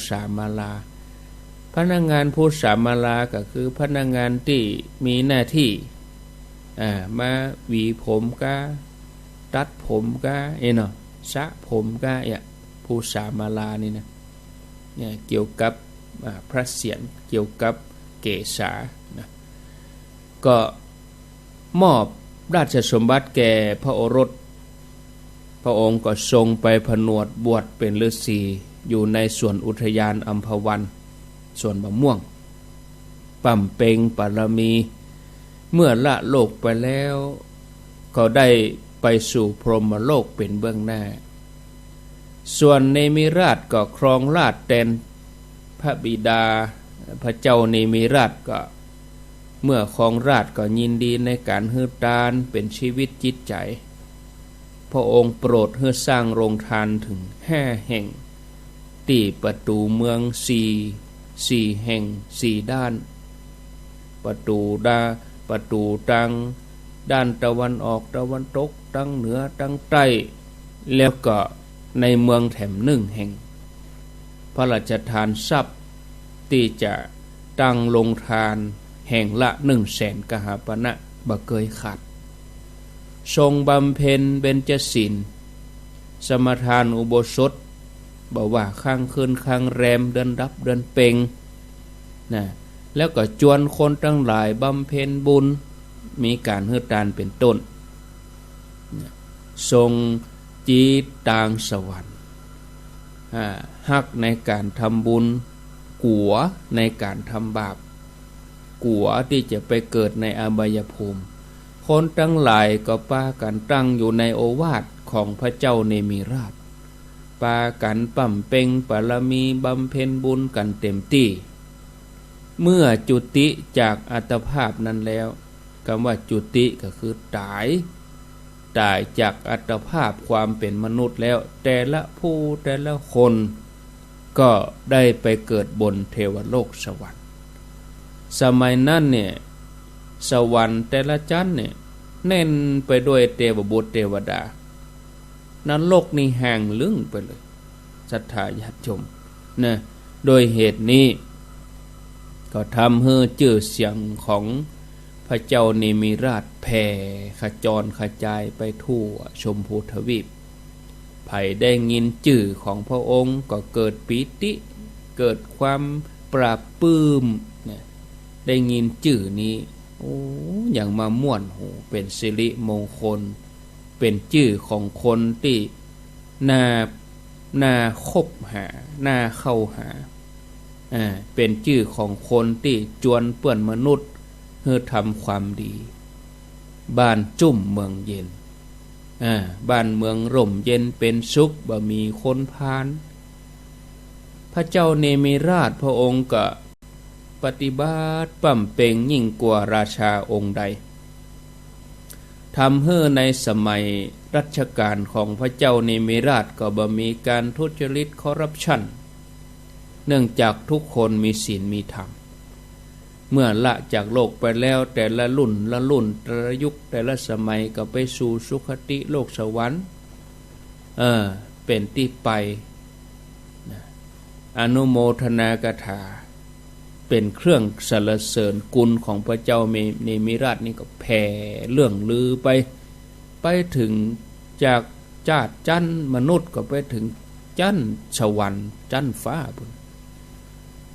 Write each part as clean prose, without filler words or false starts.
ษามาลาพนักงานภูษามาลาก็คือพนักงานที่มีหน้าที่มาหวีผมกะตัดผมกะเนาะสระผมกะภูษามาลานี่นะเนี่ยเกี่ยวกับพระเศียรเกี่ยวกับเกศานะก็มอบราชสมบัติแก่พระโอรสพระองค์ก็ทรงไปผนวดบวชเป็นฤาษีอยู่ในสวนอุทยานอัมพวันสวนมะม่วงปั่มเปงปารมีเมื่อละโลกไปแล้วก็ได้ไปสู่พรหมโลกเป็นเบื้องหน้าส่วนเนมิราชก็ครองราชย์แทนพระบิดาพระเจ้าเนมิราชก็เมื่อครองราชย์ก็ยินดีในการฮือทานเป็นชีวิตจิตใจพระองค์โปรดให้สร้างโรงทานถึง5 แห่งที่ประตูเมือง4 แห่ง4 ด้านประตูตั้งด้านตะวันออกตะวันตกตั้งเหนือตั้งใต้แล้วก็ในเมืองแถม1 แห่งพระราชทานทรัพย์ที่จะตั้งโรงทานแห่งละ100,000 กหาปณะบ่เคยขาดทรงบำเพ็ญเบญจศีลสมทานอุโบสถบอกว่าข้างคืนข้างแรมเดือนดับเดือนเพ็งนะแล้วก็จวนคนทั้งหลายบำเพ็ญบุญมีการฮือทานเป็นต้นทรงจีตางสวรรค์ฮักในการทำบุญกัวในการทำบาปกัวที่จะไปเกิดในอบายภูมิคนทั้งหลายก็ปากันตั้งอยู่ในโอวาทของพระเจ้าเนมิราชปากันปั่มเปงปารมีบำเพ็ญบุญกันเต็มที่เมื่อจุติจากอัตภาพนั้นแล้วคำว่าจุติก็คือตายจากอัตภาพความเป็นมนุษย์แล้วแต่ละผู้แต่ละคนก็ได้ไปเกิดบนเทวโลกสวรรค์สมัยนั้นเนี่ยสวรรค์แต่ละชั้นเนี่ยแน่นไปด้วยเทวบุตรเทวดานรกนี่แห้งลึงไปเลยศรัทธาญาติโยมนะโดยเหตุนี้ก็ทำให้ชื่อเสียงของพระเจ้าเนมิราชแผ่ขจรกระจายไปทั่วชมพูทวีปไผได้ยินชื่อของพระองค์ก็เกิดปิติเกิดความปราบปลื้มเนี่ยได้ยินชื่อนี้อย่างมาม่วนหูเป็นสิริมงคลเป็นชื่อของคนที่น่าคบหาน่าเข้าหาเป็นชื่อของคนที่จวนเปื้อนมนุษย์เพื่อทำความดีบ้านจุ่มเมืองเย็นบ้านเมืองร่มเย็นเป็นสุขบ่มีคนพาลพระเจ้าเนมิราชพระองค์ก็ปฏิบัติปั่มเป่งยิ่งกว่าราชาองค์ใดทำให้ในสมัยรัชกาลของพระเจ้าเนมิราชก็บ่มีการทุจริตคอร์รัปชันเนื่องจากทุกคนมีศีลมีธรรมเมื่อละจากโลกไปแล้วแต่ละรุ่นแต่ละยุคแต่ละสมัยก็ไปสู่สุคติโลกสวรรค์เป็นที่ไปอนุโมทนากถาเป็นเครื่องสรรเสริญกุลของพระเจ้าเนมิราชนี่ก็แผ่เรื่องลือไปถึงจากจาตุชั้นมนุษย์ก็ไปถึงชั้นสวรรค์ชั้นฟ้า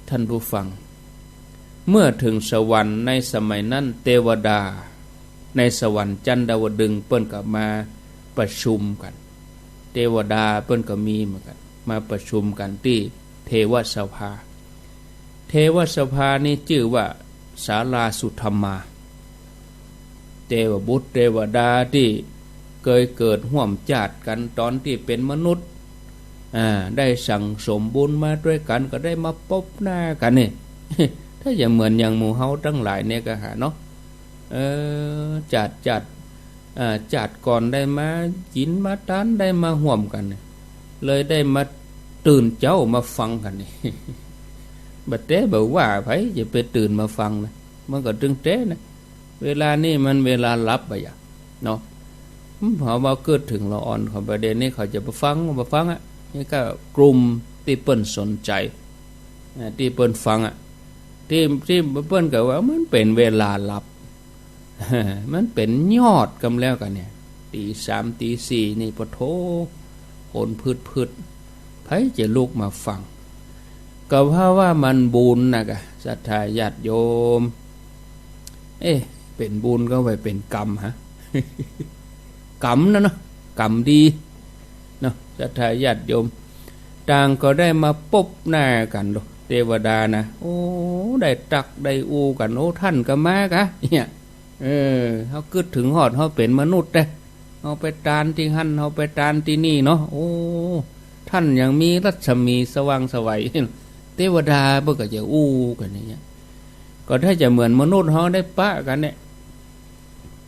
ท่านผู้ฟังเมื่อถึงสวรรค์ในสมัยนั้นเทวดาในสวรรค์ชั้นดาวดึงส์เปิ้นก็มาประชุมกันเทวดาเปิ้นก็มีเหมือนกันมาประชุมกันที่เทวสภานี่ชื่อว่าศาลาสุธรรมาเทวบุตรเทวดาที่เคยเกิดร่วมชาติกันตอนที่เป็นมนุษย์ได้สั่งสมบุญมาด้วยกันก็ได้มาพบหน้ากันนี่ ถ้าอย่างเหมือนอย่างหมู่เฮาทั้งหลายเนี่ยก็หาเนาะจัดก่อนได้มากินมาทานได้มาร่วมกันเลยได้มาตื่นเจ้ามาฟังกันนี่ บัดเต้บอกว่าไผจะไปตื่นมาฟังนะมันก็ตึงเต้นะเวลานี่มันเวลาหลับไปอ่ะเนาะพอมาเกิดถึงละอ่อนของประเด็นนี้เขาจะมาฟังอ่ะนี่ก็กลุ่มที่เปิ้นสนใจ ที่เปิ้นฟังที่เปิ้นก็ว่ามันเป็นเวลาหลับ มันเป็นยอดกำแล้วกันเนี่ยตีสามตีสี่นี่ปะโถโหนพืดไผจะลุกมาฟังก็เพราะว่ามันบุญนะกะศรัทธาญาติโยมเป็นบุญก็ไปเป็นกรรมฮะ กรรมนะเนาะกรรมดีเนาะศรัทธาญาติโยมต่างก็ได้มาปบหน้ากันดูเทวดานะโอ้ได้ตักได้อูกันโอ้ท่านก็มากะเนี่ยเขาคิดถึงหอดเขาเป็นมนุษย์เด้เขาไปตานที่หันเขาไปตานที่นี่เนาะโอ้ท่านยังมีรัศมีสว่างไสวเทวดาเพื่อก็จะอู้กันอย่างเงี้ยก็ถ้าจะเหมือนมนุษย์เขาได้ปะกันเนี่ย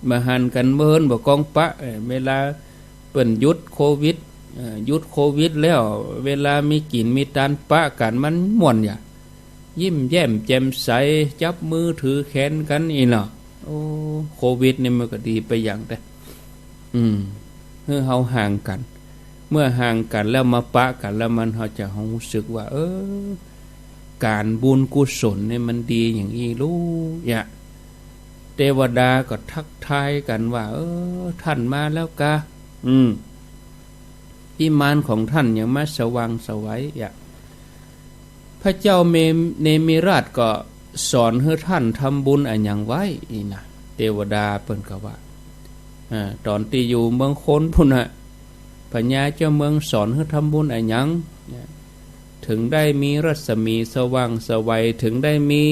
มาหันกันเมินบอกกองปะเวลาเปิ่นยุดโควิดยุดโควิดแล้วเวลามีกินมีตานปะกันมันม่วนอย่ายิ้มแย้มแจ่มใสจับมือถือแขนกันอีเนาะโอ้โควิดนี่มันก็ดีไปอย่างแต่เมื่อเขาห่างกันเมื่อห่างกันแล้วมาปะกันแล้วมันเขาจะรู้สึกว่าการบุญกุศลเนี่ยมันดีอย่างนี้รู้อย่าเทวดาก็ทักทายกันว่าท่านมาแล้วกะพิมานของท่านยังมาสว่างไสวอย่าพระเจ้าเนมิราชก็สอนให้ท่านทำบุญอันอย่างไว้นี่นะเทวดาเปิ้นก็ว่าตอนที่อยู่เมืองคนพุ่นน่ะพญาเจ้าเมืองสอนให้ทำบุญอันอย่างถึงได้มีรัศมีสว่างไสวถึงได้มี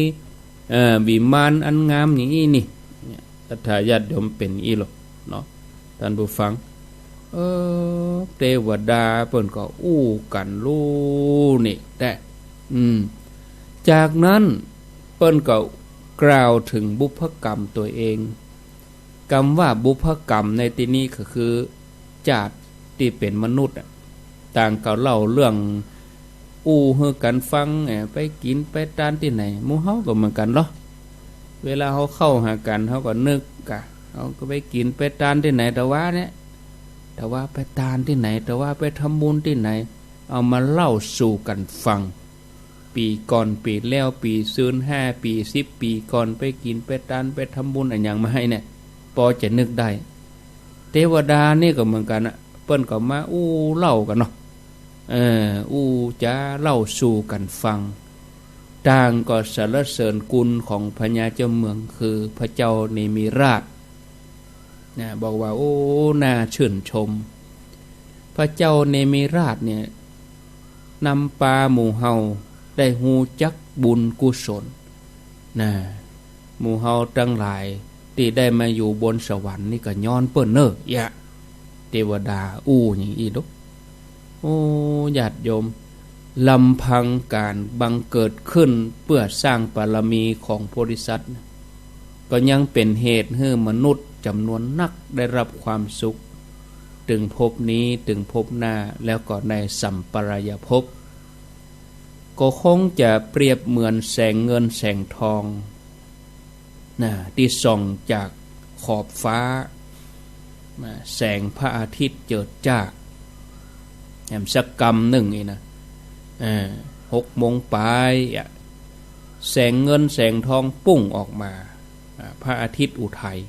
วิมานอันงามอย่างนี้นี่ศรัทธาญาติโยมเป็นอีหรอกเนาะท่านผู้ฟังเทวดาเปิ้นก็อู้กันรู้นี่แต่จากนั้นเปิ้นก็กล่าวถึงบุพกรรมตัวเองคำว่าบุพกรรมในที่นี้ก็คือชาติที่เป็นมนุษย์ต่างก็เล่าเรื่องอู้ให้กันฟังไปกินไปทานที่ไหนหมู่เฮาก็เหมือนกันเนาะเวลาเฮาเข้าหากันเฮาก็นึกกะเฮาก็ไปกินไปทานที่ไหนแต่ว่าเนี่ยแต่ว่าไปทานที่ไหนแต่ว่าไปทำบุญที่ไหนเอามาเล่าสู่กันฟังปีก่อนปีแล้วปีซื้น5 ปี10 ปีก่อนไปกินไปทานไปทำบุญอะไรอย่างมาให้เนี่ยพอจะนึกได้เทวดานี่ก็เหมือนกันเปิ้นก็มาอู้เล่ากันเนาะอู้จะเล่าสู่กันฟังต่างก็สรรเสริญคุณของพญาเจ้าเมืองคือพระเจ้าเนมิราชบอกว่าโอ้น่าชื่นชมพระเจ้าเนมิราชเนี่ยนำปาหมู่เฮาได้ฮู้จักบุญกุศลหมู่เฮาทั้งหลายที่ได้มาอยู่บนสวรรค์นี่ก็ย้อนเปิ้นอย่าเทวดาอู้อย่างอีดุโอ้ญาติโยมลำพังการบังเกิดขึ้นเพื่อสร้างบารมีของโพธิสัตว์ก็ยังเป็นเหตุให้มนุษย์จำนวนนักได้รับความสุขถึงภพนี้ถึงภพหน้าแล้วก็ในสัมปรายภพก็คงจะเปรียบเหมือนแสงเงินแสงทองที่ส่องจากขอบฟ้าแสงพระอาทิตย์เจิดจ้าแหมสักกรรมหนึ่งนี่นะ6 โมงปลายแสงเงินแสงทองปุ้งออกมาพระอาทิตย์อุทัย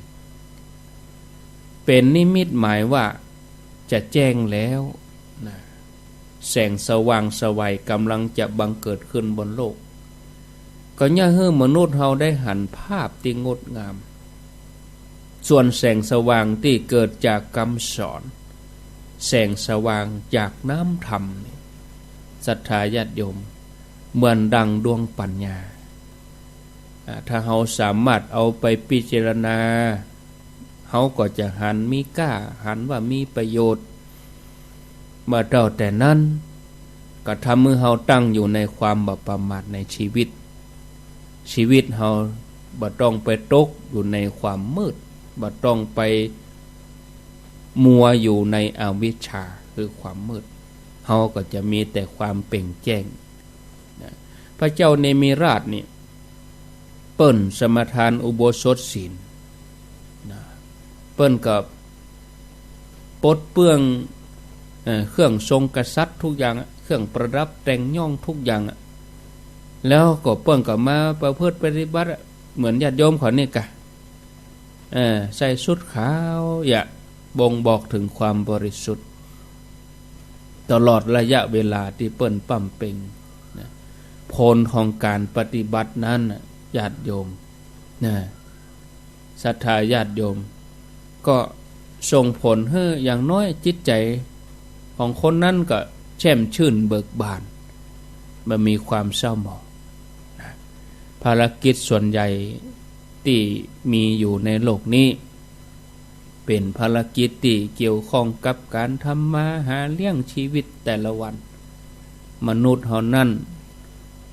เป็นนิมิตหมายว่าจะแจ้งแล้วแสงสว่างไสวกำลังจะบังเกิดขึ้นบนโลกก็ย่าให้มนุษย์เราได้หันภาพที่งดงามส่วนแสงสว่างที่เกิดจากคำสอนแสงสว่างจากน้ำธรรมศรัทธาญาติโยมเหมือนดังดวงปัญญาถ้าเราสามารถเอาไปพิจารณาเขาก็จะหันมีกล้าหันว่ามีประโยชน์เมื่อแต่นั้นก็ทำให้เราตั้งอยู่ในความบ่ประมาทในชีวิตเราบ่ต้องไปตกอยู่ในความมืดบ่ต้องไปมัวอยู่ในอวิชชาคือความมืดเราก็จะมีแต่ความเปล่งแจ้งพระเจ้าเนมิราชนี่เปิ้นสมทานอุโบสถศีลเปิ้นกับปลดเปลื้องเครื่องทรงกษัตริย์ทุกอย่างเครื่องประดับแต่งย่องทุกอย่าง แล้วก็เปิ้นก็มาประพฤติปฏิบัติเหมือนญาติโยมเขานี่กะใส่ชุดขาวอย่าบ่งบอกถึงความบริสุทธิ์ตลอดระยะเวลาที่เปิ้นปั่มเป่งนะผลของการปฏิบัตินั้นญาติโยมนะศรัทธาญาติโยมก็ส่งผลให้อย่างน้อยจิตใจของคนนั้นก็แช่มชื่นเบิกบานมันมีความเศร้าหมองนะภารกิจส่วนใหญ่ที่มีอยู่ในโลกนี้เป็นภารกิจที่เกี่ยวข้องกับการทำมาหาเลี้ยงชีวิตแต่ละวันมนุษย์เฮานั้น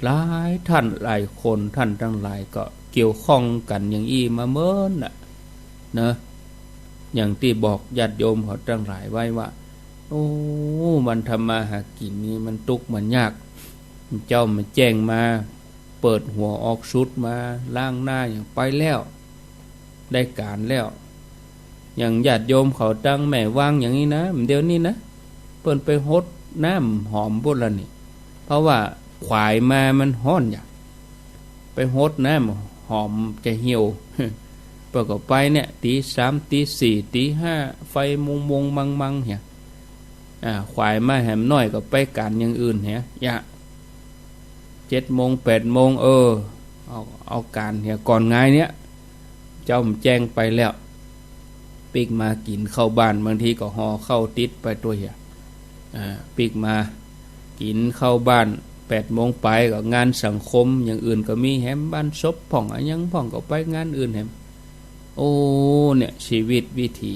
หลายท่านหลายคนท่านทั้งหลายก็เกี่ยวข้องกันอย่างอี้มาเมินน่ะนะอย่างที่บอกญาติโยมเขาทั้งหลายไว้ว่าโอ้มันทำมาหากินนี่มันทุกข์มันยากเจ้ามาแจ้งมาเปิดหัวออกชุดมาล้างหน้าอย่างไปแล้วได้การแล้วอย่างญาติโยมเขาตั้งแม่วางอย่างนี้นะเดี๋ยวนี้นะเปิ้นไปฮดน้ำหอมบุญละนี่เพราะว่าขวายมามันฮ้อนอย่างไปฮดน้ำหอมจะเหี่ยวเปิดก็ไปเนี่ยตี 3 ตี 4 ตี 5ไฟมุงมังเนี่ยขวายมาแหมน้อยก็ไปการอย่างอื่นเนี่ยอย่า7 โมง 8 โมงเอาการเนี่ยก่อนไงเนี่ยเจ้าแจ้งไปแล้วปีกมากินเข้าบ้านบางทีก็ห่อเข้าติดไปตัวเหี้ยปีกมากินเข้าบ้าน8 โมงไปก็งานสังคมอย่างอื่นก็มีแหมบ้านศพพ่องอะยังพ่องก็ไปงานอื่นแหมโอ้เนี่ยชีวิตวิถี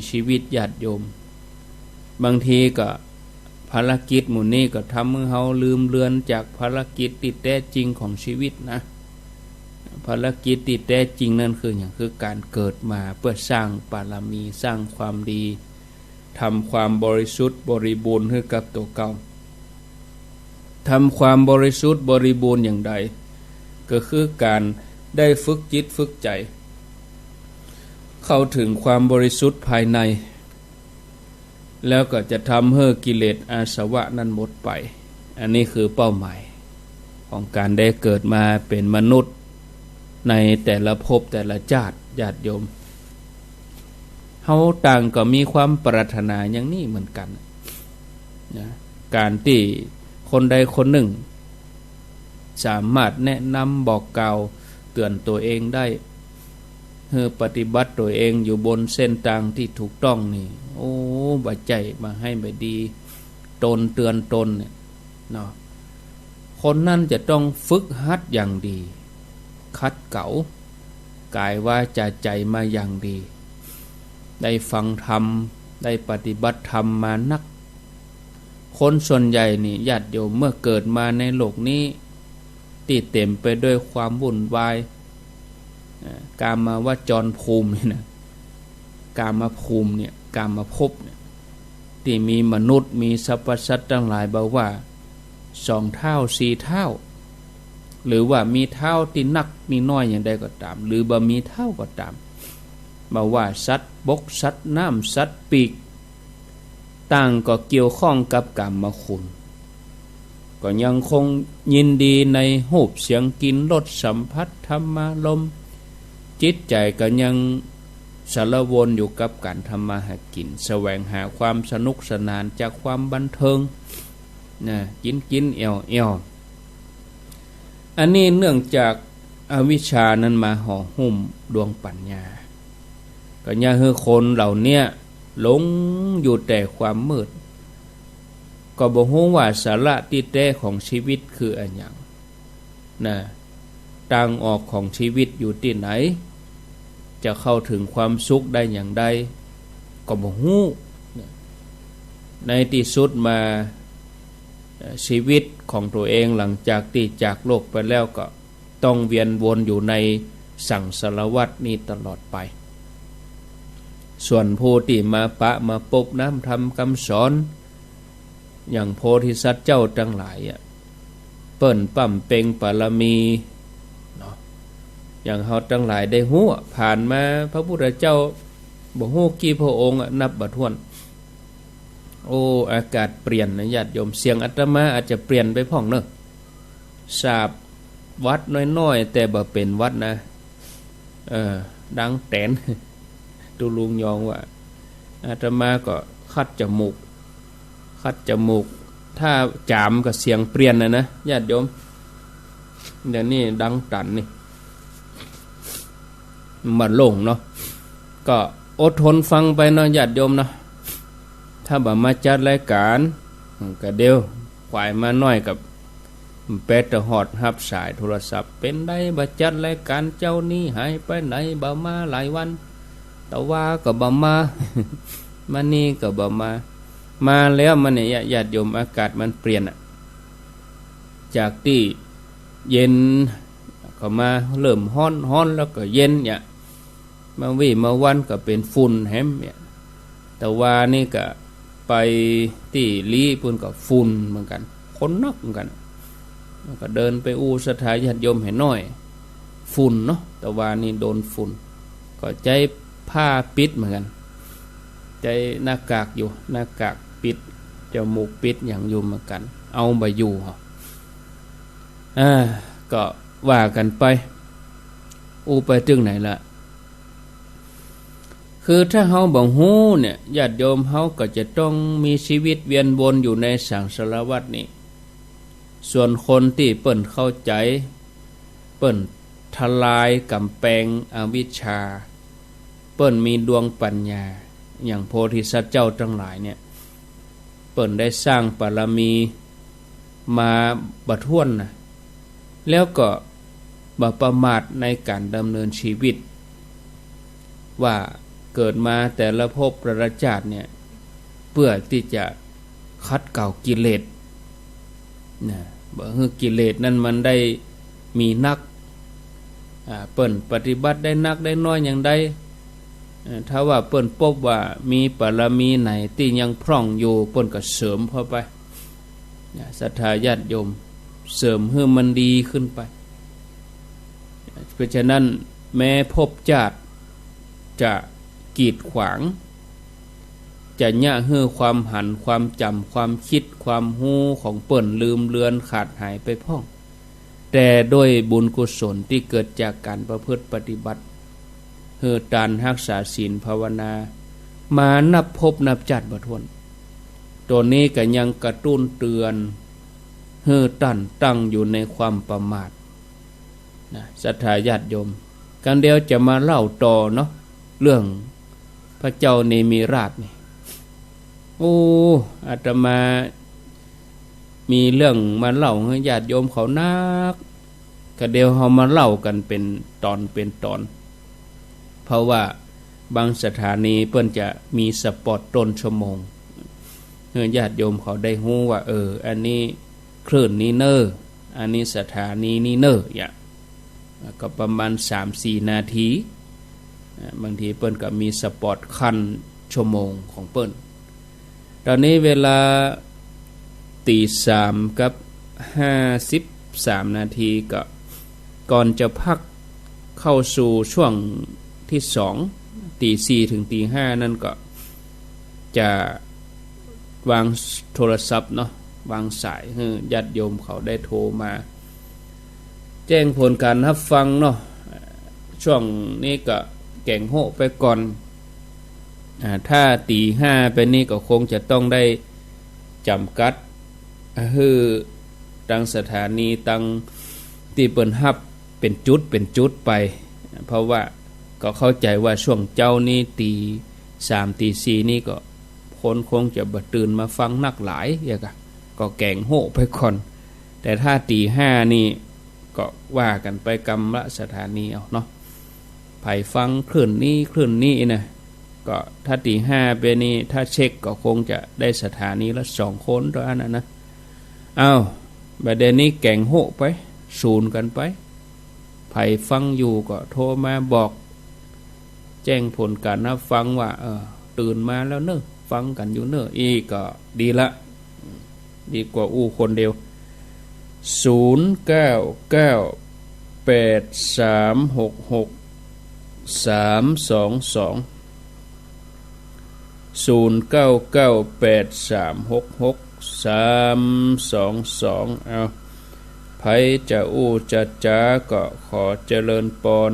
ชีวิตญาติโยมบางทีก็ภารกิจหมู่นี้ก็ทำให้เฮาลืมเลือนจากภารกิจที่แท้จริงของชีวิตนะภารกิจที่แท้จริงนั่นคืออย่างคือการเกิดมาเพื่อสร้างบารมีสร้างความดีทำความบริสุทธิ์บริบูรณ์ให้กับตัวเก่าทำความบริสุทธิ์บริบูรณ์อย่างใดก็คือการได้ฝึกจิตฝึกใจเข้าถึงความบริสุทธิ์ภายในแล้วก็จะทำให้กิเลสอาสวะนั้นหมดไปอันนี้คือเป้าหมายของการได้เกิดมาเป็นมนุษย์ในแต่ละภพแต่ละชาติญาติโยมเฮาต่างก็มีความปรารถนาอย่างนี้เหมือนกันนะการที่คนใดคนหนึ่งสามารถแนะนำบอกกล่าวเตือนตัวเองได้ให้ปฏิบัติตัวเองอยู่บนเส้นทางที่ถูกต้องนี่โอ้บาใจมาให้บาดีตนเตือนตนเนี่ยเนาะคนนั้นจะต้องฝึกหัดอย่างดีคัดเก๋ากายว่าใจมาอย่างดีได้ฟังธรรมได้ปฏิบัติธรรมมานักคนส่วนใหญ่นี่ญาติโยมเมื่อเกิดมาในโลกนี้ที่เต็มไปด้วยความวุ่นวายกามาวจรภูมินี่นะกามภูมิเนี่ยกามภพเนี่ยที่มีมนุษย์มีสรรพสัตว์ทั้งหลายบอกว่า2 เท่า 4 เท่าหรือว่ามีเท่าที่นักมีน้อยอย่างใดก็ตามหรือบ่มีเท่าก็ตามบอกว่าสัตว์บกสัตว์น้ำสัตว์ปีกต่างก็เกี่ยวข้องกับกามคุณก็ยังคงยินดีในรูปเสียงกลิ่นรสสัมผัสธรรมารมณ์จิตใจก็ยังสารวนอยู่กับการทำมาหากินแสวงหาความสนุกสนานจากความบันเทิงนะกินเอวอันนี้เนื่องจากอวิชชานั้นมาห่อหุ้มดวงปัญญาก็ย่าให้คนเหล่านี้หลงอยู่แต่ความมืดก็บ่ฮู้ว่าสาระที่แท้ของชีวิตคืออันหยังนะทางออกของชีวิตอยู่ที่ไหนจะเข้าถึงความสุขได้อย่างใดก็บ่ฮู้ในที่สุดมาชีวิตของตัวเองหลังจากที่จากโลกไปแล้วก็ต้องเวียนวนอยู่ในสังสารวัฏนี้ตลอดไปส่วนผู้ที่มาปะมาปบน้ำทำคำสอนอย่างโพธิสัตว์เจ้าทั้งหลายเปิ้นปั่มเป่งปารมีเนาะอย่างเฮาทั้งหลายได้ฮู้ผ่านมาพระพุทธเจ้าบ่ฮู้กี่พระองค์นับบ่ถ้วนโอ้อากาศเปลี่ยนนะญาติโยมเสียงอาตมาอาจจะเปลี่ยนไปพ่องเนอะ สาบวัดน้อยๆแต่บ่เป็นวัดนะดังแตนตูลุงยองว่าอาตมาก็คัดจมูกถ้าจามกับเสียงเปลี่ยนนะญาติโยมเดี๋ยวนี้ดังตันนี่มันโล่งเนาะก็อดทนฟังไปเนาะญาติโยมเนาะถ้าบ่มาจัดรายการก็เดียวควายมาน้อยกับเป็ดหอดรับสายโทรศัพท์เป็นได้บ่จัดรายการเจ้านี้หายไปไหนบ่มาหลายวันแต่ว่าก็บ่มา มานี่ก็บ่มาแล้วมันเนี่ยญาติโยมอากาศมันเปลี่ยนจากที่เย็นก็มาเริ่มฮ้อนแล้วก็เย็นเนี่ยมาวันก็เป็นฝุ่นแฮมเนี่ยแต่ว่านี่ก็ไปที่ลีปุ่นก็ฝุ่นเหมือนกันคนนักเหมือนกันก็เดินไปอู้สถานญาติโยมเห็นน้อยฝุ่นเนาะแต่ว่านี่โดนฝุ่นก็ใจผ้าปิดเหมือนกันใจหน้ากากอยู่หน้ากากปิดจมูกปิดอย่างอยู่เหมือนกันเอาไปอยู่ก็ว่ากันไปอู้ไปถึงไหนละคือถ้าเฮาบ่ฮู้เนี่ยญาติโยมเฮาก็จะต้องมีชีวิตเวียนวนอยู่ในสังสารวัฏนี้ส่วนคนที่เปิ้นเข้าใจเปิ้นทลายกำแพงอวิชชาเปิ้นมีดวงปัญญาอย่างโพธิสัตว์เจ้าทั้งหลายเนี่ยเปิ้นได้สร้างบารมีมาบ่ถ้วนนะแล้วก็บ่ประมาทในการดำเนินชีวิตว่าเกิดมาแต่ละภพแต่ละชาติเนี่ยเพื่อที่จะคัดเก่ากิเลสนะบ่ฮือกิเลสนั้นมันได้มีนักเปิ้นปฏิบัติได้นักได้น้อยอย่างใดถ้าว่าเปิ้นพบว่ามีบารมีไหนที่ยังพร่องอยู่เปิ้นก็เสริมเข้าไปศรัทธาญาติโยมเสริมให้มันดีขึ้นไปเพราะฉะนั้นแม้ภพชาติจะกีดขวางจะยะให้ความหันความจำความคิดความหู้ของเปิ้นลืมเลือนขาดหายไปพ่องแต่ด้วยบุญกุศลที่เกิดจากการประพฤติปฏิบัติเฮือการรักษาศีลภาวนามานับพบนับจัดบ่ถ้วนตัวนี้ก็ยังกระตุ้นเตือนเฮือตั้งอยู่ในความประมาทนะศรัทธาญาติโยมกันเดียวจะมาเล่าต่อเนาะเรื่องพระเจ้าเนมิราชนี่อาตมามีเรื่องมาเล่าให้ญาติโยมเขานักก็เดียวเฮามาเล่ากันเป็นตอนเพราะว่าบางสถานีเพิ่นจะมีสปอตต้นชั่วโมงให้ญาติโยมเขาได้ฮู้ว่าอันนี้คลื่นนี้เนออันนี้สถานีนี้เนออย่างก็ประมาณ 3-4 นาทีบางทีเปิ้นก็มีสปอตคันชั่วโมงของเปิ้นตอนนี้เวลา 3:53 นาทีก็ก่อนจะพักเข้าสู่ช่วงที่ 2 4 ถึง 5 นั่นก็จะวางโทรศัพท์เนาะวางสายให้ญาติโยมเขาได้โทรมาแจ้งผลการรับฟังเนาะช่วงนี้ก็แก่งโหไปก่อนถ้า 5 ไปนี่ก็คงจะต้องได้จำกัดตั้งสถานีตั้งที่เปิ้นฮับเป็นจุดไปเพราะว่าก็เข้าใจว่าช่วงเจ้านี้ 3 4 นี่ก็คนคงจะบ่ตื่นมาฟังนักหลายอย่างก็แก่งโหไปก่อนแต่ถ้า 5 นี่ก็ว่ากันไปกรรมละสถานีเอาเนาะไผฟังคลื่นนี้นะก็ถ้า 5 ไปนี่ถ้าเช็คก็คงจะได้สถานีละ2 คนเท่านั้นนะบัดเดี๋ยวนี้แก่งโหไปศูนย์กันไปไผฟังอยู่ก็โทรมาบอกแจ้งผลการรับฟังว่าตื่นมาแล้วเนอะฟังกันอยู่เนอะอีกก็ดีละดีกว่าคนเดียว0998366322 0998366322 ไผจะอู้จะจาก็ขอเจริญปอน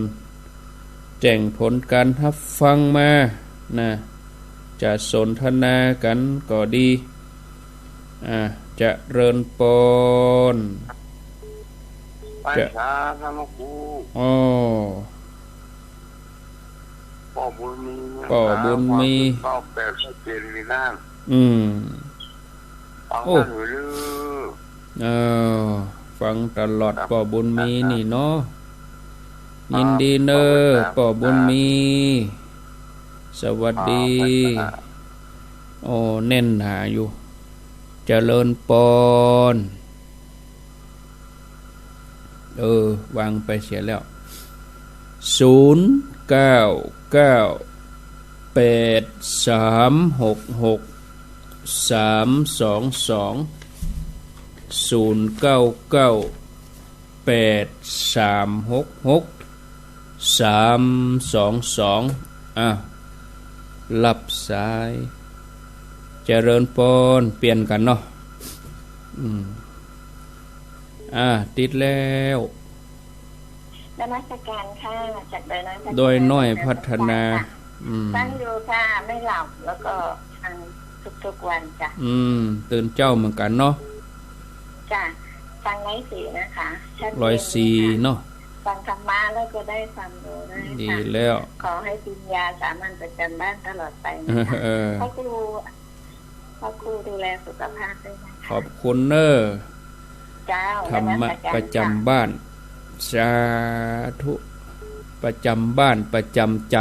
แจ้งผลการรับฟังมานะจะสนทนากันก็ดีจะเริญปอนจะธรรมกูป่อบุญมีป่อบุญมีป่อแปดเจนมีน้ำโอ้ฟังตลอดป่อบุญมีนี่เนาะยินดีเนอป่อบุญมีสวัสดีโอ้แน่นหาอยู่เจริญปอนวางไปเสียแล้ว099638366322รับสายเจริญปอนเปลี่ยนกันเนาะติดแล้วนมัสการค่ะจากโดยน้อยพัฒนาตั้งดูค่ะไม่หลับแล้วก็ฟังทุกวันจ้ะตื่นเจ้าเหมือนกันเนาะจ้ะฟัง104นะคะ104เนาะฟังธรรมะแล้วก็ได้ฟังดูได้ดีแล้วขอให้ปัญญาสามัญประจำบ้านตลอดไปนะคะพ่อครูดูแลสุขภาพด้วยนะคะขอบคุณเนอธรรมะประจำบ้านสาธุประจำบ้านประจำใจ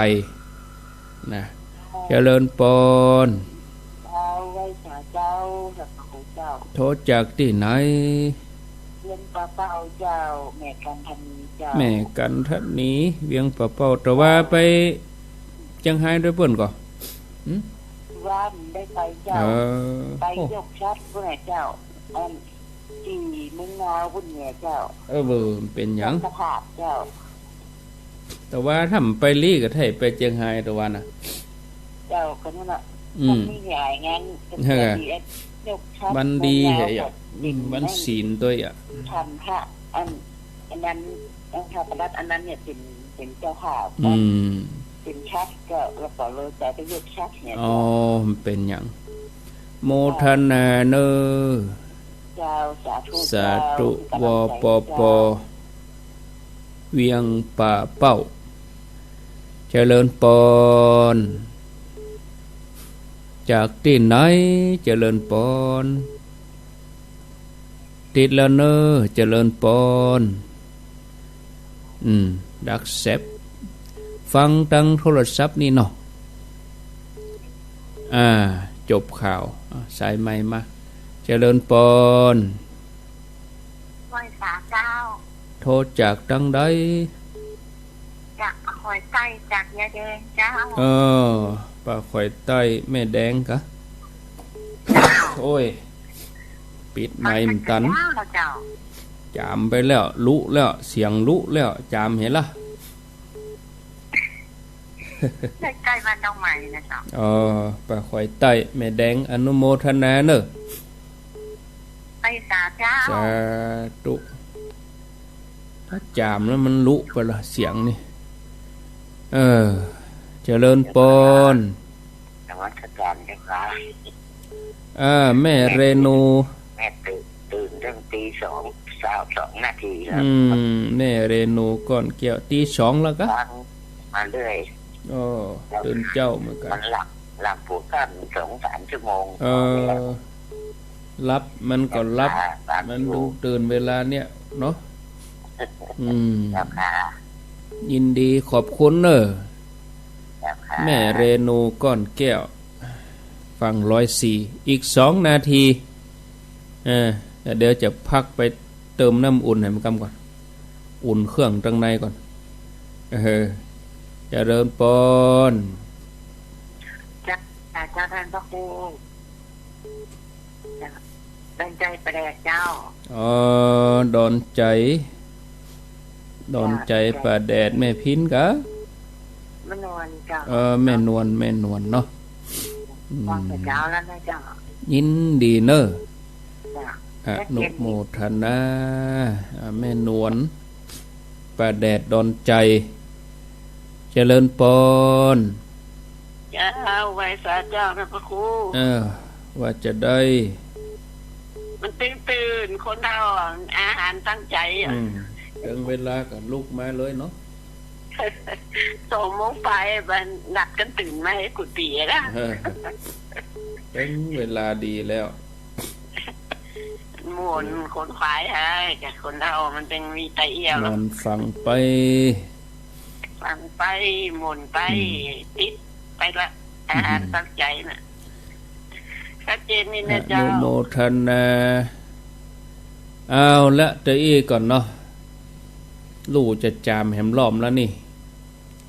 นะเจริญปอนโทษจากที่ไหนเวียงป่าเป้าเจ้าแม่กันทันนี้เจ้าแม่กันทันนี้เวียงป่าเป้าแต่ว่าไปจังไห้ด้วยเปิ้นก่อว่าได้ไปเจ้าไปยกชัดเพื่อเจ้าที่มึงงาวุ่นแง่เจ้าเป็นหยังสภาพเจ้าแต่ว่าถ้าไปลี่ก็ให้ไปเจียงไฮ้แต่ว่าน่ะเจ้าก็นั่นน่ะมันมีใหญ่งั้นมันดีแหละมันศีลด้วยทำพระอันนั้นพระประดับอันนั้นเนี่ยเป็นเจ้าภาพเป็นชัดก็แล้วก็เลยแต่ไปยกชัดเนี่ยเป็นหยังโมทนาเนอสาธุวปปเวียงป่าเป้าเจริญปอนจากที่ไหนเจริญปอนติดแล้วเนอเจริญปอนดักแซบฟังทางโทรศัพท์นี่เนาะจบข่าวสายใหม่มาเจริญปอนไหว้สาเจ้าโทษจากดังใดจากข่อยใต้จากยาแดงเจ้าป่าข่อยใต้แม่แดงกะโอ้ยปิดไม้มันตันจามไปแล้วลุแล้วเสียงลุแล้วจามเห็นละใกล้บ้านน้องใหม่นะจ๊ะป่าข่อยใต้แม่แดงอนุโมทนาเนอะไปสาเจ้าสาธุถ้าจามแล้วมันลุไปละเสียงนี่เจริญปอนนวัตกรรมนะครับแม่เรนูแม่ตื่นตั้งตี2:02 นาทีแล้วแม่เรนูก่อนเกี่ยวตี 2แล้วก็มาเรื่อยตื่นเจ้าเหมือนกันมันหลับปวดกัน 2-3 ชั่วโมงรับมันก็รับมันดูตื่นเวลาเนี่ยเนาะยินดีขอบคุณเนอะแม่เรนูก้อนแก้วฟัง104อีก2 นาทีเดี๋ยวจะพักไปเติมน้ำอุ่นให้มันกำก่อนอุ่นเครื่องตั้งในก่อนจะเริ่มปอนจ้าท่านพระครูดอนใจประแดกเจ้าดอนใจประแดดแม่พินกะแม่นวลจ้าแม่นวลเนาะวางแต่เจ้าแล้วนะจ้ายินดีเนอะ อนุโมทนาแม่นวลประแดดดอนใจเจริญปอนเจ้าไว้สาเจ้านะพระครูว่าจะได้มันตื่นคนเฮาอาหารตั้งใจถึงเวลาก็ลุกมาเลยเนาะ2 โมงไปบันนัดกันตื่นมาให้กุฏินะถึงเวลาดีแล้วหมุนคนขายให้กับคนเฮามันเป็นมีไตเอี่ยวนอนฟังไปหมุนไปติดไปละอาหารตั้งใจน่ะชัดเจนนี่นะเจ้าโมทนาเอาละเตอี้ก่อนเนาะลู่จะจามแหมล้อมแล้วนี่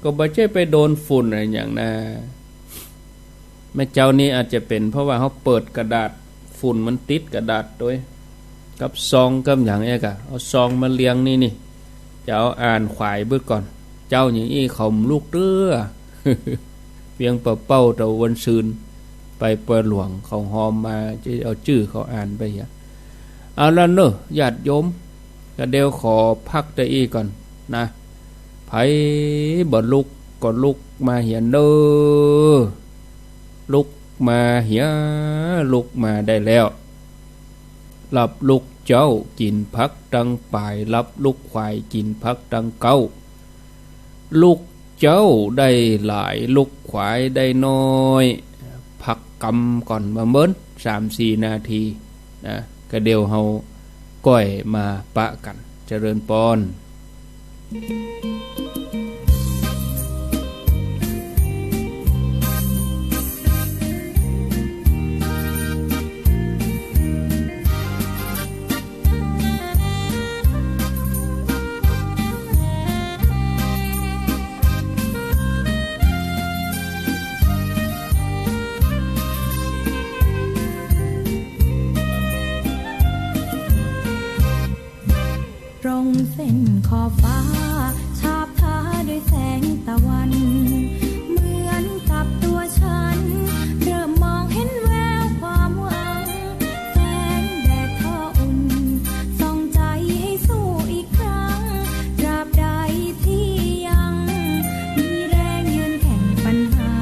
ก็บ่ใช่ไปโดนฝุ่นอะไรอย่างนะแม่เจ้านี่อาจจะเป็นเพราะว่าเขาเปิดกระดาษฝุ่นมันติดกระดาษด้วยกับซองกับอย่างเอกะเอาซองมาเลี้ยงนี่จะเอาอ่านขวายเบิดก่อนเจ้าอย่างอี้เขาลูกเด้อเพียงเป้าตะวันซืนไปเปิดหลวงเขาหอมมาจะเอาชื่อเขาอ่านไปอย่างเอาแล้วเนอะญาติโยมก็เดี๋ยวขอพักได้อีก่อนนะไผบ่ลุกก็ลุกมาเหียนเด้อลุกมาเหียลุกมาได้แล้วหลับลุกเจ้ากินพักดังป่ายหลับลุกควายกินพักดังเก้าลุกเจ้าได้หลายลุกควายได้น้อยพักกำก่อนมาเมิ้น 3-4 นาทีนะก็เดี๋ยวเฮาก้อยมาปะกันเจริญปอนเส้นขอบฟ้าฉาบทาด้วยแสงตะวันเหมือนกับตัวฉันเริ่มมองเห็นแววความหวังแสงแดดทออุ่นส่องใจให้สู้อีกครั้งตราบใดที่ยังมีแรงยืนแข่งปัญหา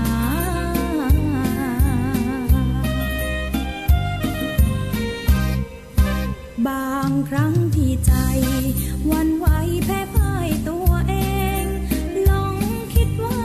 บางครั้งที่ใจวันไหวแพ้พ่ายตัวเองลองคิดว่า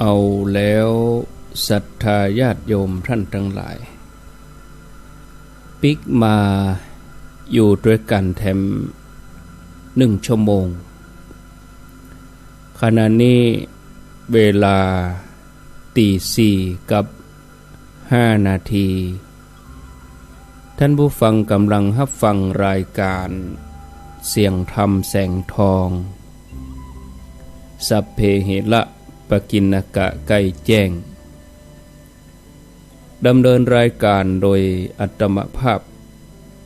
เอาแล้วศรัทธาญาติโยมท่านทั้งหลายปิกมาอยู่ด้วยกันแถม1 ชั่วโมงขณะนี้เวลา4:05 นาทีท่านผู้ฟังกำลังรับฟังรายการเสียงธรรมแสงทองสัพเพเหระปกิณกะไก่แจ้งดำเนินรายการโดยอัตมภาพ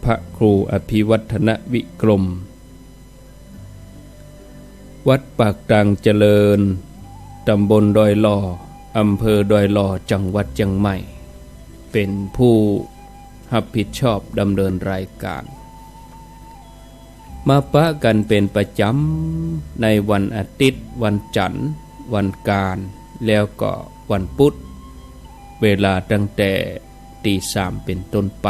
พระครูอภิวัฒนวิกรมวัดปากตังเจริญตำบลดอยหล่ออำเภอดอยหล่อจังหวัดเชียงใหม่เป็นผู้รับผิดชอบดำเนินรายการมาปะกันเป็นประจำในวันอาทิตย์วันจันทร์วันการแล้วก็วันพุธเวลาตั้งแต่3:00เป็นต้นไป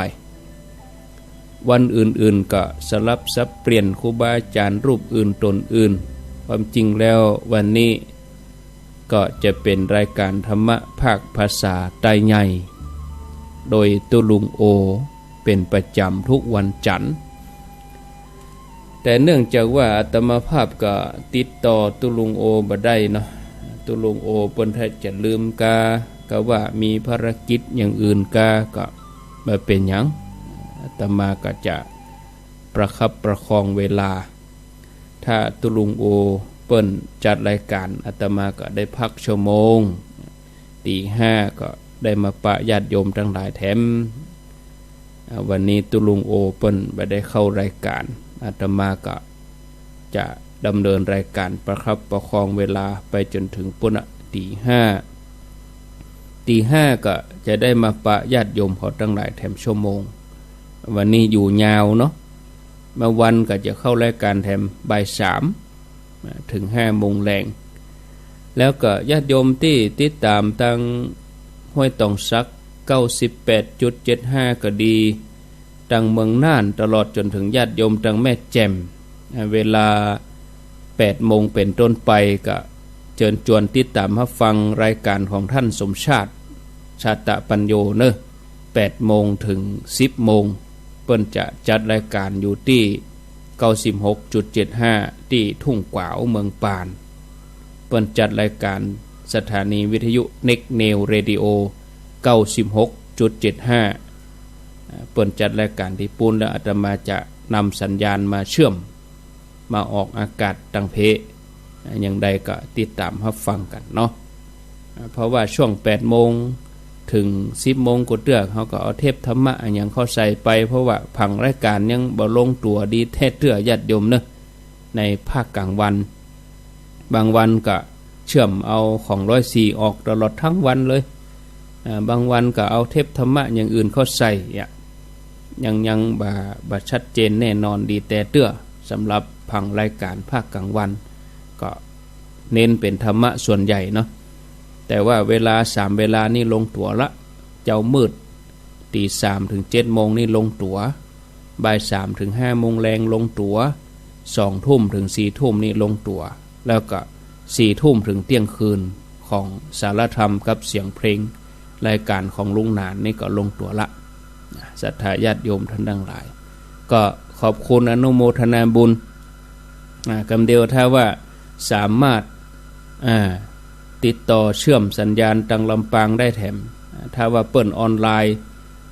วันอื่นๆก็สลับสับเปลี่ยนครูบาอาจารย์รูปอื่นตนอื่นความจริงแล้ววันนี้ก็จะเป็นรายการธรรมะภาคภาษาไต้ใหญ่โดยตุลุงโอเป็นประจำทุกวันจันทร์แต่เนื่องจากว่าอาตมาภาพก็ติดต่อตุลุงโอบ่ได้เนาะตุลุงโอเพิ่นถ้าจะลืมก็ว่ามีภารกิจอย่างอื่นก็บ่เป็นหยังอาตมาก็จะประคับประคองเวลาถ้าตุลุงโอเปิ้นจัดรายการอาตมาก็ได้พักชั่วโมง5:00ก็ได้มาปะญาติโยมทั้งหลายแถมวันนี้ตุลุงโอเปิ้นบ่ได้เข้ารายการอาตมาก็จะดำเนินรายการประคับประคองเวลาไปจนถึงปุ่น5:00ก็จะได้มาปะญาติโยมเขาทั้งหลายแถมชั่วโมงวันนี้อยู่ยาวเนาะมาวันก็จะเข้ารายการแถมบ่าย 3ถึง 5 โมงแรงแล้วก็ญาติโยมที่ติดตามทางห้วยตองซัก 98.75 ก็ดีทางเมืองน่านตลอดจนถึงญาติโยมทางแม่แจ่มเวลา 8 โมงเป็นต้นไปก็เชิญชวนติดตามรับฟังรายการของท่านสมชาติชาตะปัญโยเนอะ8 โมงถึง 10 โมงเปิ้นจะจัดรายการอยู่ที่ 96.75 ที่ทุ่งกวาวเมืองปานเปิ้นจัดรายการสถานีวิทยุ Next Neo Radio 96.75 เปิ้นจัดรายการที่ปูนและอาตมาจะนำสัญญาณมาเชื่อมมาออกอากาศตังเพอย่างใดก็ติดตามรับฟังกันเนาะเพราะว่าช่วง 8 โมงถึง 10 โมงกดเตือกเขาก็เอาเทปธรรมะอย่างเข้าใส่ไปเพราะว่าผังรายการยังบ่ลงตัวดีแท้เตื้อญาติโยมเนอะในภาคกลางวันบางวันก็เชื่อมเอาของ104ออกตลอดทั้งวันเลยบางวันก็เอาเทปธรรมะอย่างอื่นเข้าใส่ยังบ่ชัดเจนแน่นอนดีแต่เตื้อสำหรับผังรายการภาคกลางวันก็เน้นเป็นธรรมะส่วนใหญ่เนาะแต่ว่าเวลา3เวลานี่ลงตัวละเจ้ามืด3:00ถึง 7 โมงนี่ลงตัวบ่าย 3 ถึง 5 โมงแรงลงตัว2 ทุ่มถึง 4 ทุ่มนี่ลงตัวแล้วก็4 ทุ่มถึงเที่ยงคืนของสารธรรมกับเสียงเพลงรายการของลุงหนานนี่ก็ลงตัวละศรัทธาญาติโยมท่านทั้งหลายก็ขอบคุณอนุโมทนาบุญคำเดียวถ้าว่าสามารถติดต่อเชื่อมสัญญาณตังลำปางได้แถมถ้าว่าเปิดออนไลน์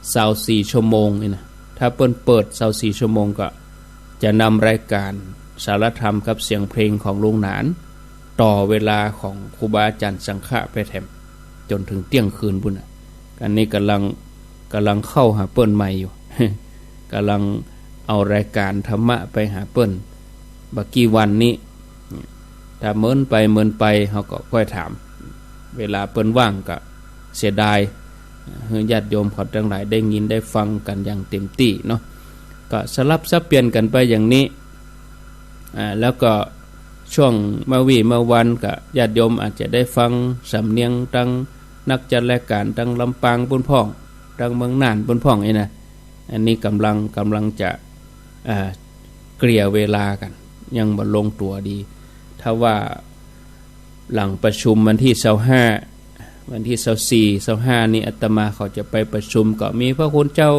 24 ชั่วโมงนี่นะถ้าเปิด24 ชั่วโมงก็จะนำรายการสารธรรมกับเสียงเพลงของลุงหนานต่อเวลาของครูบาอาจารย์สังฆะไปแถมจนถึงเที่ยงคืนบุญอันนี้กำลังเข้าหาเปิ้นใหม่อยู่ กำลังเอารายการธรรมะไปหาเปิ้นบักกี่วันนี้ถ้าเมินไปเขาก็ค่อยถามเวลาเปิ้นว่างก็เสียดายญาติโยมเขาทั้งหลายได้ยินได้ฟังกันอย่างเต็มที่เนาะก็สลับซับเปลี่ยนกันไปอย่างนี้แล้วก็ช่วงมาวันก็ญาติโยมอาจจะได้ฟังสำเนียงตั้งนักจัดรายการตั้งลำปางบนพ่องตั้งเมืองน่านบนพ่องนี่นะอันนี้กำลังจะเกลี่ยเวลากันยังบ่ลงตัวดีถ้าว่า หลังประชุมวันที่25วันที่24 25นี่อาตมาเขาจะไปประชุมก็มีพระคุณเจ้า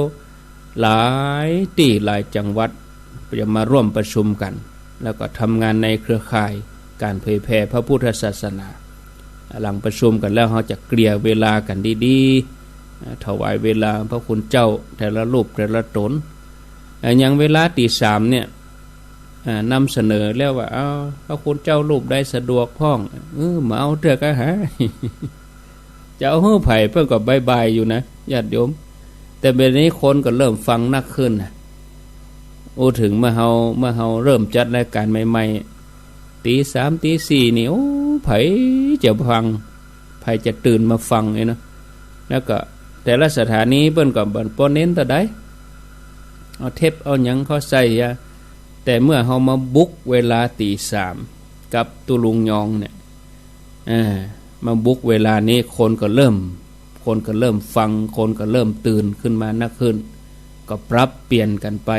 หลายที่หลายจังหวัดจะมาร่วมประชุมกันแล้วก็ทำงานในเครือข่ายการเผยแผ่พระพุทธศาสนาหลังประชุมกันแล้วเขาจะเกลี่ยเวลากันดีๆถวายเวลาพระคุณเจ้าแต่ละรูปแต่ละตนอย่างเวลาตี 3เนี่ยนำเสนอแล้วว่าเอาพระคุณเจ้ารูปได้สะดวกพ้องมาเอาเถอะก็หา จะเอาเฮ้อไผ่เพื่อก็บายๆอยู่นะญาติโยมแต่เดี๋ยวนี้คนก็เริ่มฟังนักขึ้นนะถึงเมื่อเฮาเริ่มจัดรายการใหม่ๆตี 3ตี 4นี่ไผ่จะฟังไผ่จะตื่นมาฟังเลยนะแล้วก็แต่ละสถานีเปิ้นก็บ่ปเน้นต่อใดเอาเทปเอาหยังเขาใส่แต่เมื่อเฮามาบุกเวลาตี 3กับตุลุงยองเนี่ยมาบุกเวลานี้คนก็เริ่มฟังคนก็เริ่มตื่นขึ้นมานักขึ้นก็ปรับเปลี่ยนกันไป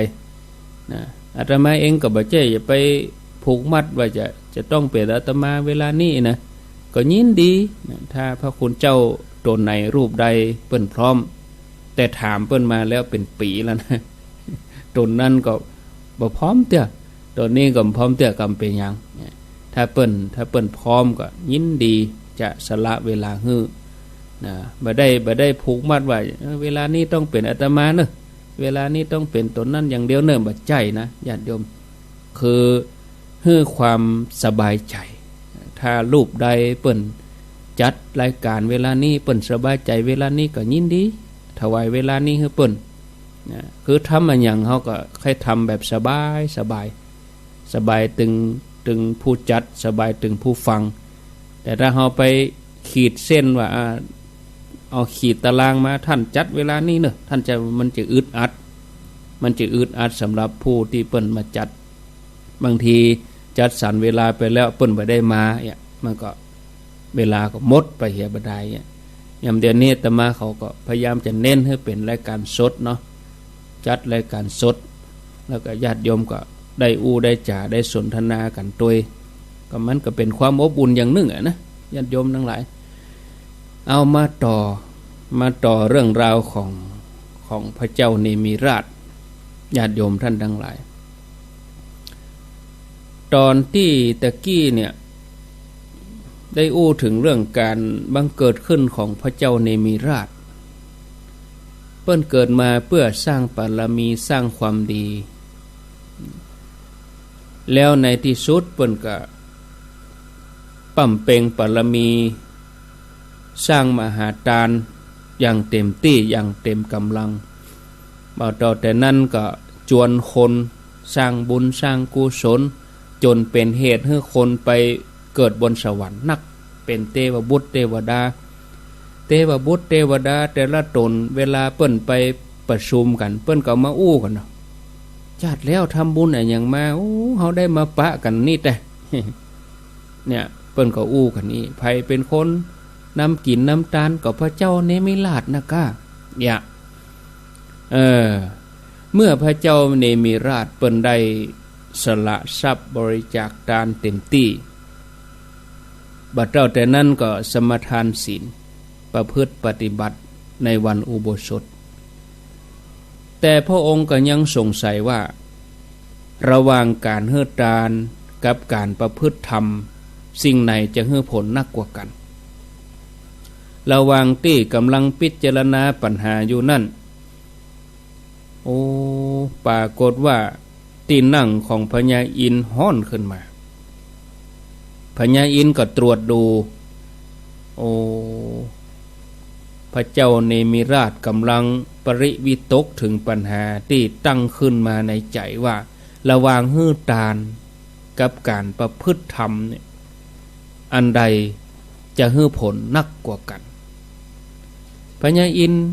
นะอาตมาเองก็บ่ใช่จะไปผูกมัดว่าจะต้องเป็นอาตมาเวลานี้นะก็ยินดีนะถ้าพระคุณเจ้าตนไหนรูปใดเปิ้นพร้อมแต่ถามเปิ้นมาแล้วเป็นปีแล้วนะตนนั้นก็บ่พร้อมเตี้ยตอนนี้ก็พร้อมเตี้ยกำเป็นหยังถ้าเปิ้นพร้อมก็ยินดีจะสละเวลาฮื้อนะบ่ได้ผูกมัดว่าเวลานี้ต้องเป็นอาตมาเนอะเวลานี้ต้องเป็นตนนั้นอย่างเดียวเนอะบ่ใจนะญาติโยมคือฮื้อความสบายใจถ้ารูปใดเปิ้นจัดรายการเวลานี้เปิ้นสบายใจเวลานี้ก็ยินดีถวายเวลานี้ให้เปิ้นนะคือทำมันอย่างเขาก็ให้ทำแบบสบายตึงผู้จัดสบายตึงผู้ฟังแต่ถ้าเราไปขีดเส้นว่าเอาขีดตารางมาท่านจัดเวลานี้เนอะมันจะอึดอัดสำหรับผู้ที่เปิ้นมาจัดบางทีจัดสรรเวลาไปแล้วเปิ้นบ่ได้มาเนี่ยมันก็เวลาก็หมดไปเหียบดายยามเดือนนี้อาตมาเขาก็พยายามจะเน้นให้เป็นรายการสดเนาะจัดรายการสดแล้วก็ญาติโยมก็ได้ได้จ่าได้สนทนากันตัวก็มันก็เป็นความอบอุ่นอย่างหนึ่งนะญาติโยมทั้งหลายเอามาต่อเรื่องราวของพระเจ้าเนมิราชญาติโยมท่านทั้งหลายตอนที่ตะกี้เนี่ยได้ถึงเรื่องการบังเกิดขึ้นของพระเจ้าเนมิราชเปิ้นเกิดมาเพื่อสร้างบารมีสร้างความดีแล้วในที่สุดเปิ้นก็ปั่มเป่งบารมีสร้างมหาทานอย่างเต็มที่อย่างเต็มกำลังต่อแต่นั้นก็จวนคนสร้างบุญสร้างกุศลจนเป็นเหตุให้คนไปเกิดบนสวรรค์นักเป็นเทวบุตรเทวดาแต่ละตนเวลาเปิ้นไปประชุมกันเปิ้นก็มากันเนาะจัดแล้วทำบุญอะไรอย่างมาเฮาได้มาปะกันนี่แต่ เนี่ยเปิ้นก็กันนี่ไผเป็นคนนำกินน้ำตาลกับพระเจ้าเนมิราชนะก้าเนี่ยเมื่อพระเจ้าเนมิราชเปิ้นได้สละทรัพย์บริจาคทานเต็มที่บัดเจ้าแต่นั้นก็สมทานศีลประพฤติปฏิบัติในวันอุโบสถแต่พระองค์ก็ยังสงสัยว่าระหว่างการเฮือทานกับการประพฤติธรรมสิ่งไหนจะให้ผลนักกว่ากันระหว่างที่กำลังพิจารณาปัญหาอยู่นั่นปรากฏว่าที่นั่งของพญาอินทร์ฮ้อนขึ้นมาพญาอินทร์ก็ตรวจดูพระเจ้าเนมิราชกำลังปริวิตกถึงปัญหาที่ตั้งขึ้นมาในใจว่าระหว่างฮื้อทานกับการประพฤติธรรมเนี่ยอันใดจะให้ผลนักกว่ากันพญาอินทร์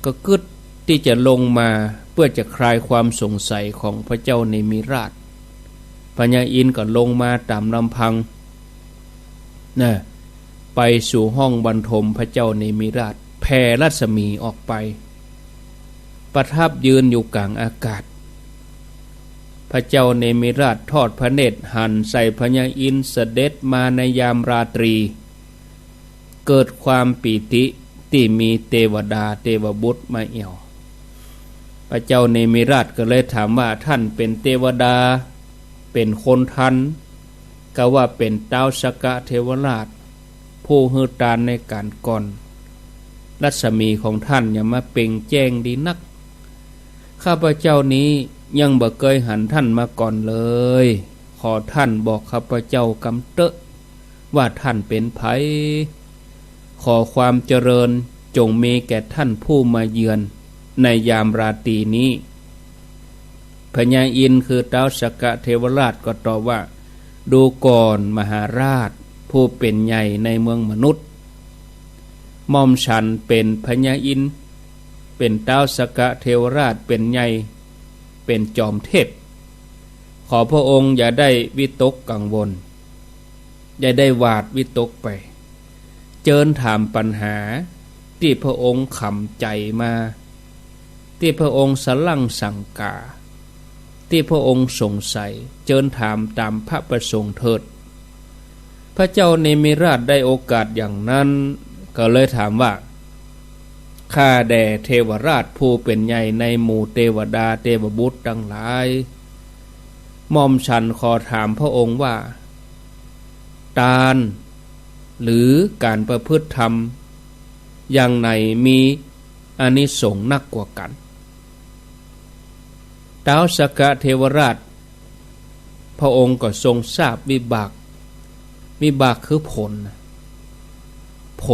ก็กึศที่จะลงมาเพื่อจะคลายความสงสัยของพระเจ้าเนมิราชพญาอินทร์ก็ลงมาตามลำพังไปสู่ห้องบรรทมพระเจ้าเนมิราชแผ่รัศมีออกไปประทับยืนอยู่กลางอากาศพ ระเจ้าเนมิราชทอดพระเนตรหันใส่พญาอินทร์เสด็จมาในยามราตรีเกิดความปีติที่มีเทวดาเทวบุตรมาเอี่ยวพระเจ้าเนมิราชก็เลยถามว่าท่านเป็นเทวดาเป็นคนทันก็ว่าเป็นท้าวสกะเทวราชผู้ฮือตานในการก่อนรัศมีของท่านอย่ามาเปล่งแจ้งดีนักข้าพเจ้านี้ยังบ่เคยหันท่านมาก่อนเลยขอท่านบอกข้าพเจ้ากำเตอะว่าท่านเป็นไผขอความเจริญจงมีแก่ท่านผู้มาเยือนในยามราตรีนี้พญาอินทร์คือท้าวสกะเทวราชก็ตอบว่าดูก่อนมหาราชผู้เป็นใหญ่ในเมืองมนุษย์ม่อมฉันเป็นพญาอินทร์เป็นท้าวสกะเทวราชเป็นใหญ่เป็นจอมเทพขอพระองค์อย่าได้วิตกกังวลอย่าได้หวาดวิตกไปเจิญถามปัญหาที่พระองค์ขำใจมาที่พระองค์สลั่งสังกาที่พระองค์สงสัยเจิญถามตามพระประสงค์เถิดพระเจ้าเนมิราชได้โอกาสอย่างนั้นก็เลยถามว่าข้าแด่เทวราชผู้เป็นใหญ่ในหมู่เทวดาเทวบุตรทั้งหลายม่อมฉันขอถามพระองค์ว่าทานหรือการประพฤติธรรมอย่างไหนมีอานิสงส์นักกว่ากันท้าวสกะเทวราชพระองค์ก็ทรงทราบวิบากคือผ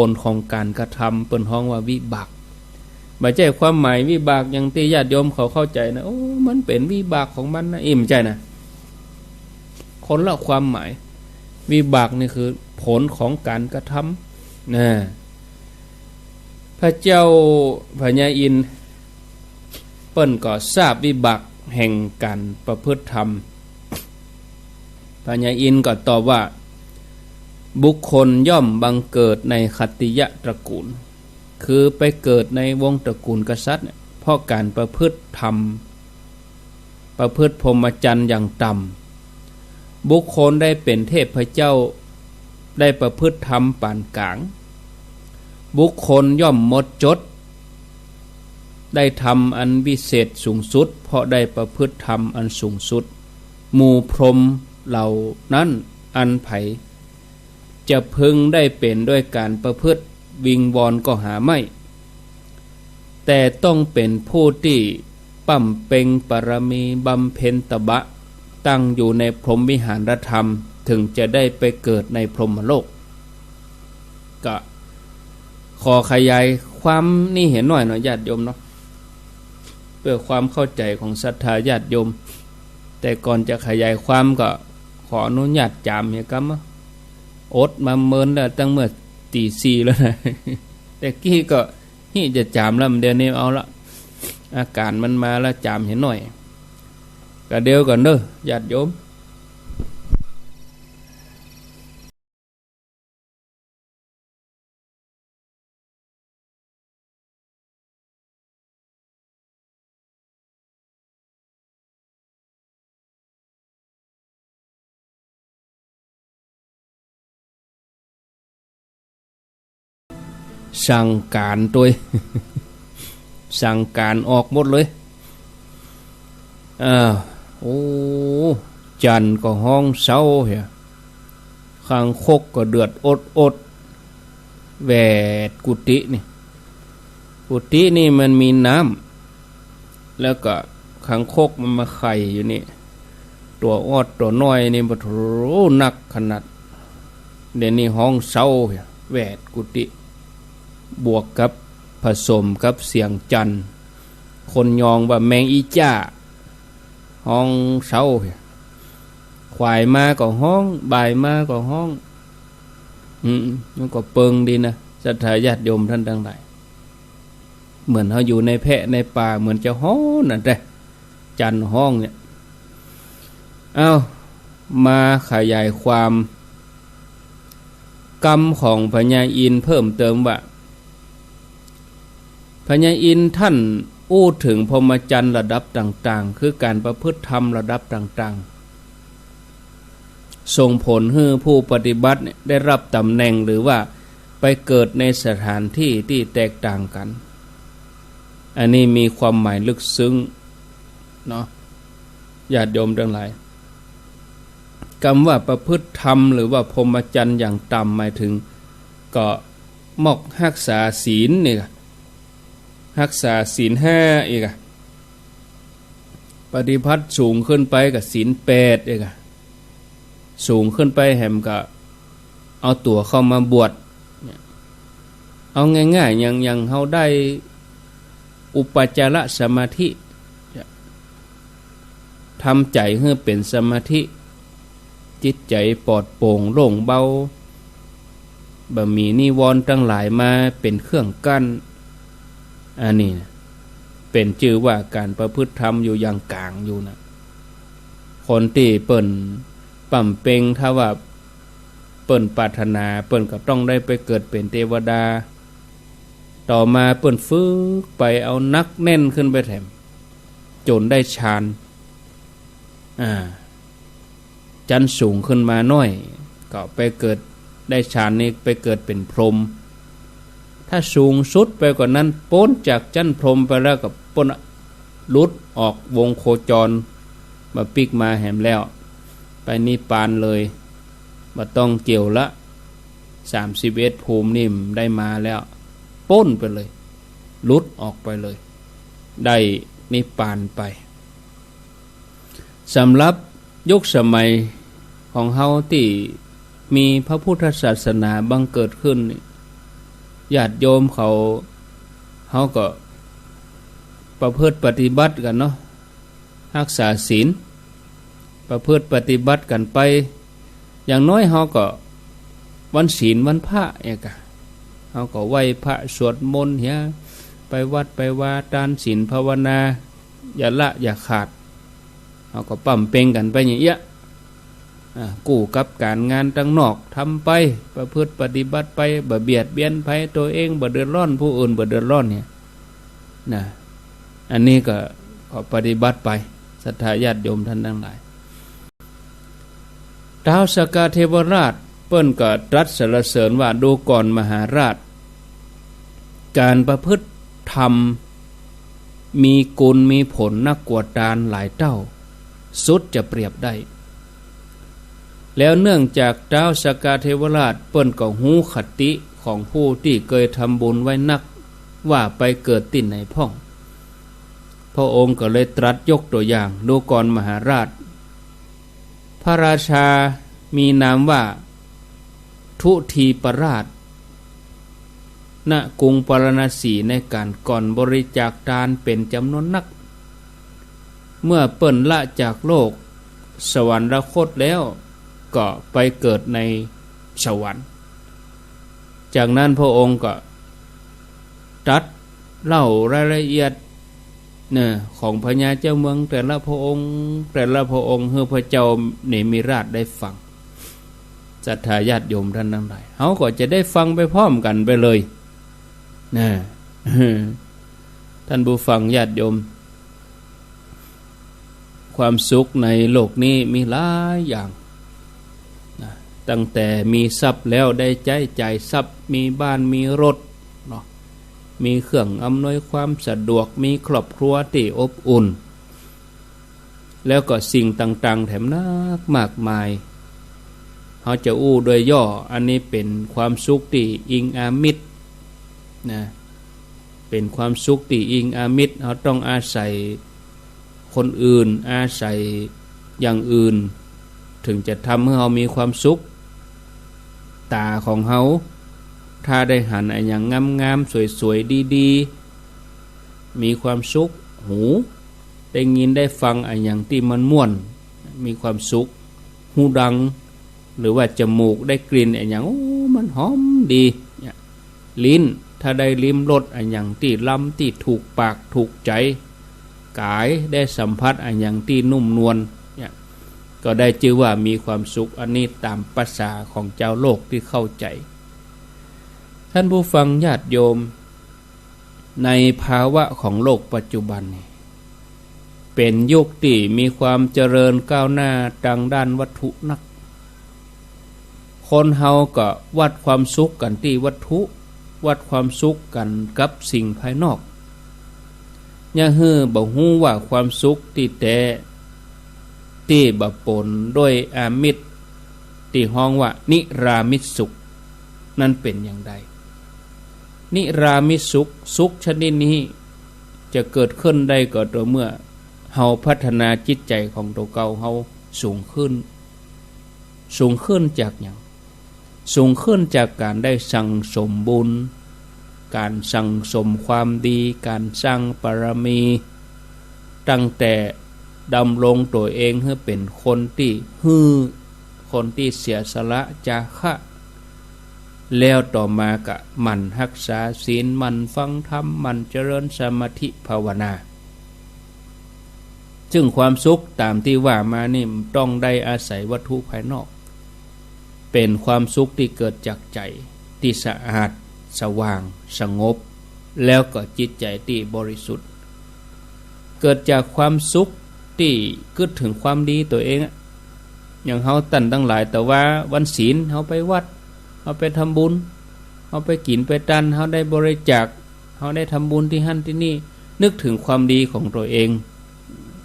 ลของการกระทำเป็นห้องว่าวิบากไม่ใช่ความหมายวิบากอย่างที่ญาติโยมเขาเข้าใจนะโอ้มันเป็นวิบากของมันนะไม่ใช่นะคนละความหมายวิบากนี่คือผลของการกระทำนะพระเจ้าพญาอินทร์เปิ้นก็ทราบวิบากแห่งการประพฤติธรรมพญาอินทร์ก็ตอบว่าบุคคลย่อมบังเกิดในขัตติยตระกูลคือไปเกิดในวงตระกูลกษัตริย์เพราะการประพฤติธรรมประพฤติพรหมจรรย์อย่างต่ำบุคคลได้เป็นเทพเจ้าได้ประพฤติธรรมปานกลางบุคคลย่อมหมดจดได้ทำอันวิเศษสูงสุดเพราะได้ประพฤติธรรมอันสูงสุดหมู่พรหมเหล่านั้นอันไผจะพึงได้เป็นด้วยการประพฤติวิงวอนก็หาไม่แต่ต้องเป็นผู้ที่ปั้มเป่งปรมีบำเพ็ญตบะตั้งอยู่ในพรหมวิหารธรรมถึงจะได้ไปเกิดในพรหมโลกก็ขอขยายความนี่เห็นหน่อยญาติโยมเนาะเพื่อความเข้าใจของศรัทธาญาติโยมแต่ก่อนจะขยายความก็ขออนุญาตจามเฮียกัมอดมาเมินแล้วตั้งเมื่อตีสี่แล้วนะแต่กี้ก็นี่จะจามแล้วเดี๋ยวนี้เอาละอาการมันมาแล้วจามเห็นหน่อยก็เดียวก่อนเด้อญาติโยมสั่งการตัวสั่งการออกหมดเลยโอ้จันก็ห้องเศร้าเหี่ยข้างคกก็เดือดอดแวดกุฏินี่มันมีน้ำแล้วก็ข้างคกมันมาไข่อยู่นี่ตัวอดตัวน้อยนี่บ่รู้นักขนาดเดี๋ยวนี้ห้องเศร้าเหี่ยแวดกุฏิบวกกับผสมกับเสียงจันคนยองว่าแมงอีจ้าห้องเศร้าควายมาก็ห้องบ่ายมาก็ห้องมันก็เปิงดีนะศรัทธาญาติโยมท่านทั้งหลายเหมือนเขาอยู่ในแพะในป่าเหมือนจะห้องนั่นแหละจันห้องเนี่ยมาขยายความกรรมของพญาอินทร์เพิ่มเติมว่าพญาอินทร์ท่าน อู้ถึงพรหมจรรย์ระดับต่างๆคือการประพฤติธรรมระดับต่างๆส่งผลให้ผู้ปฏิบัติได้รับตำแหน่งหรือว่าไปเกิดในสถานที่ที่แตกต่างกันอันนี้มีความหมายลึกซึ้งเนาะญาติโยมทั้งหลายคำว่าประพฤติธรรมหรือว่าพรหมจรรย์อย่างต่ำหมายถึงก็มอกรักษาศีลนี่รักษาศีล5อีกปฏิบัติสูงขึ้นไปกับศีล8อีกสูงขึ้นไปแหมก็เอาตัวเข้ามาบวชเอาง่ายๆอย่างเฮาได้อุปจารสมาธิทำใจให้เป็นสมาธิจิตใจปลอดโปร่งโล่งเบาบ่มีนิวรณ์ทั้งหลายมาเป็นเครื่องกั้นอันนี้เป็นชื่อว่าการประพฤติธรรมอยู่อย่างกลางอยู่นะคนที่เปิ้นปั่มเป่งถ้าว่าเปิ้นปรารถนาเปิ้นก็ต้องได้ไปเกิดเป็นเทวดาต่อมาเปิ้นฝึกไปเอานักแน่นขึ้นไปแถมจนได้ฌานจันสูงขึ้นมาหน่อยก็ไปเกิดได้ฌานนี้ไปเกิดเป็นพรหมถ้าสูงสุดไปกว่านั้นพ้นจากจันพรหมไปแล้วก็พ้นหลุดออกวงโคจรมาปิกมาแหมแล้วไปนิพพานเลยบ่ต้องเกี่ยวละ31ภูมินิ่มได้มาแล้วพ้นไปเลยหลุดออกไปเลยได้นิพพานไปสำหรับยุคสมัยของเฮาที่มีพระพุทธศาสนาบังเกิดขึ้นญาติโยมเขาก็ประพฤติปฏิบัติกันเนาะรักษาศีลประพฤติปฏิบัติกันไปอย่างน้อยเฮาก็วันศีลวันพระเอกเฮาก็ไหว้พระสวดมนต์เฮียไปวัดไปวาทานศีลภาวนาอย่าละอย่าขาดเฮาก็ปั่มเป่งกันไปอย่างเงี้ยกู้กับการงานตั้งนอกทำไปประพฤติปฏิบัติไปบ่เบียดเบียนภัยตัวเองบ่เดือดร้อนผู้อื่นบ่เดือดร้อนเนี่ยนะอันนี้ก็ปฏิบัติไปศรัทธาญาติโยมท่านทั้งหลายท้าวสกาเทวราชเปิ้นก็ตรัสสรรเสริญว่าดูก่อนมหาราชการประพฤติธรรมมีกุลมีผลนักกวดดานหลายเท่าสุดจะเปรียบได้แล้วเนื่องจากท้าวสกาเทวราชเปิ้นก็หูคติของผู้ที่เคยทำบุญไว้นักว่าไปเกิดที่ไหนพ่องพระองค์ก็เลยตรัสยกตัวอย่างดูก่อนมหาราชพระราชามีนามว่าทุทีปราชณกรุงปารณสีในการก่อนบริจาคทานเป็นจำนวนนักเมื่อเปิ้นละจากโลกสวรรคตแล้วก็ไปเกิดในสวรรค์จากนั้นพระองค์ก็ตรัสเล่ารายละเอียดของพญาเจ้าเมืองแต่ละพระองค์ให้พระเจ้าเนมิราชได้ฟังศรัทธาญาติโยมท่านทั้งหลายเขาก็จะได้ฟังไปพร้อมกันไปเลยนะท่านผู้ฟังญาติโยมความสุขในโลกนี้มีหลายอย่างตั้งแต่มีทรัพย์แล้วได้จ่ายทรัพย์มีบ้านมีรถเนาะมีเครื่องอำนวยความสะดวกมีครอบครัวที่อบอุ่นแล้วก็สิ่งต่างๆแถมมากมายเขาจะอู้โดยย่ออันนี้เป็นความสุขที่อิงอามิตรนะเป็นความสุขที่อิงอามิตรเขาต้องอาศัยคนอื่นอาศัยอย่างอื่นถึงจะทำให้เขามีความสุขตาของเขาถ้าได้หันอย่างงามๆสวยๆดีๆมีความสุขหูได้ยินได้ฟังอย่างที่มันม่วนมีความสุขหูดังหรือว่าจมูกได้กลิ่นอย่างมันหอมดีลิ้นถ้าได้ลิ้มรสอย่างที่ล้ำที่ถูกปากถูกใจกายได้สัมผัสอย่างที่นุ่มนวลก็ได้ชื่อว่ามีความสุขอันนี้ตามภาษาของเจ้าโลกที่เข้าใจท่านผู้ฟังญาติโยม ในภาวะของโลกปัจจุบันนี่เป็นยุคที่มีความเจริญก้าวหน้าทางด้านวัตถุนักคนเฮาก็วัดความสุขกันที่วัตถุวัดความสุขกันกับสิ่งภายนอกอย่าฮื้อบ่ฮู้ว่าความสุขที่แท้ที่บ่ปนด้วยอามิตรที่ฮ้องว่านิรามิตสุขนั้นเป็นอย่างใดนิรามิตสุขสุขชนิดนี้จะเกิดขึ้นได้ก็ต่อเมื่อเฮาพัฒนาจิตใจของตัวเก่าเฮาสูงขึ้นจากหยังสูงขึ้นจากการได้สั่งสมบุญการสั่งสมความดีการสร้างบารมีตั้งแต่ดำรงตัวเองให้เป็นคนที่เสียสละจาคะแล้วต่อมาก็หมั่นรักษาศีลหมั่นฟังธรรมหมั่นเจริญสมาธิภาวนาซึ่งความสุขตามที่ว่ามานี่ต้องได้อาศัยวัตถุภายนอกเป็นความสุขที่เกิดจากใจที่สะอาดสว่างสงบแล้วก็จิตใจที่บริสุทธิ์เกิดจากความสุขที่คิดถึงความดีตัวเองอย่างเฮาตั้นตั้งหลายแต่ว่าวันศีลเฮาไปวัดเฮาไปทำบุญเฮาไปกินไปตันเฮาได้บริจาคเฮาได้ทำบุญที่หั่นที่นี่นึกถึงความดีของตัวเอง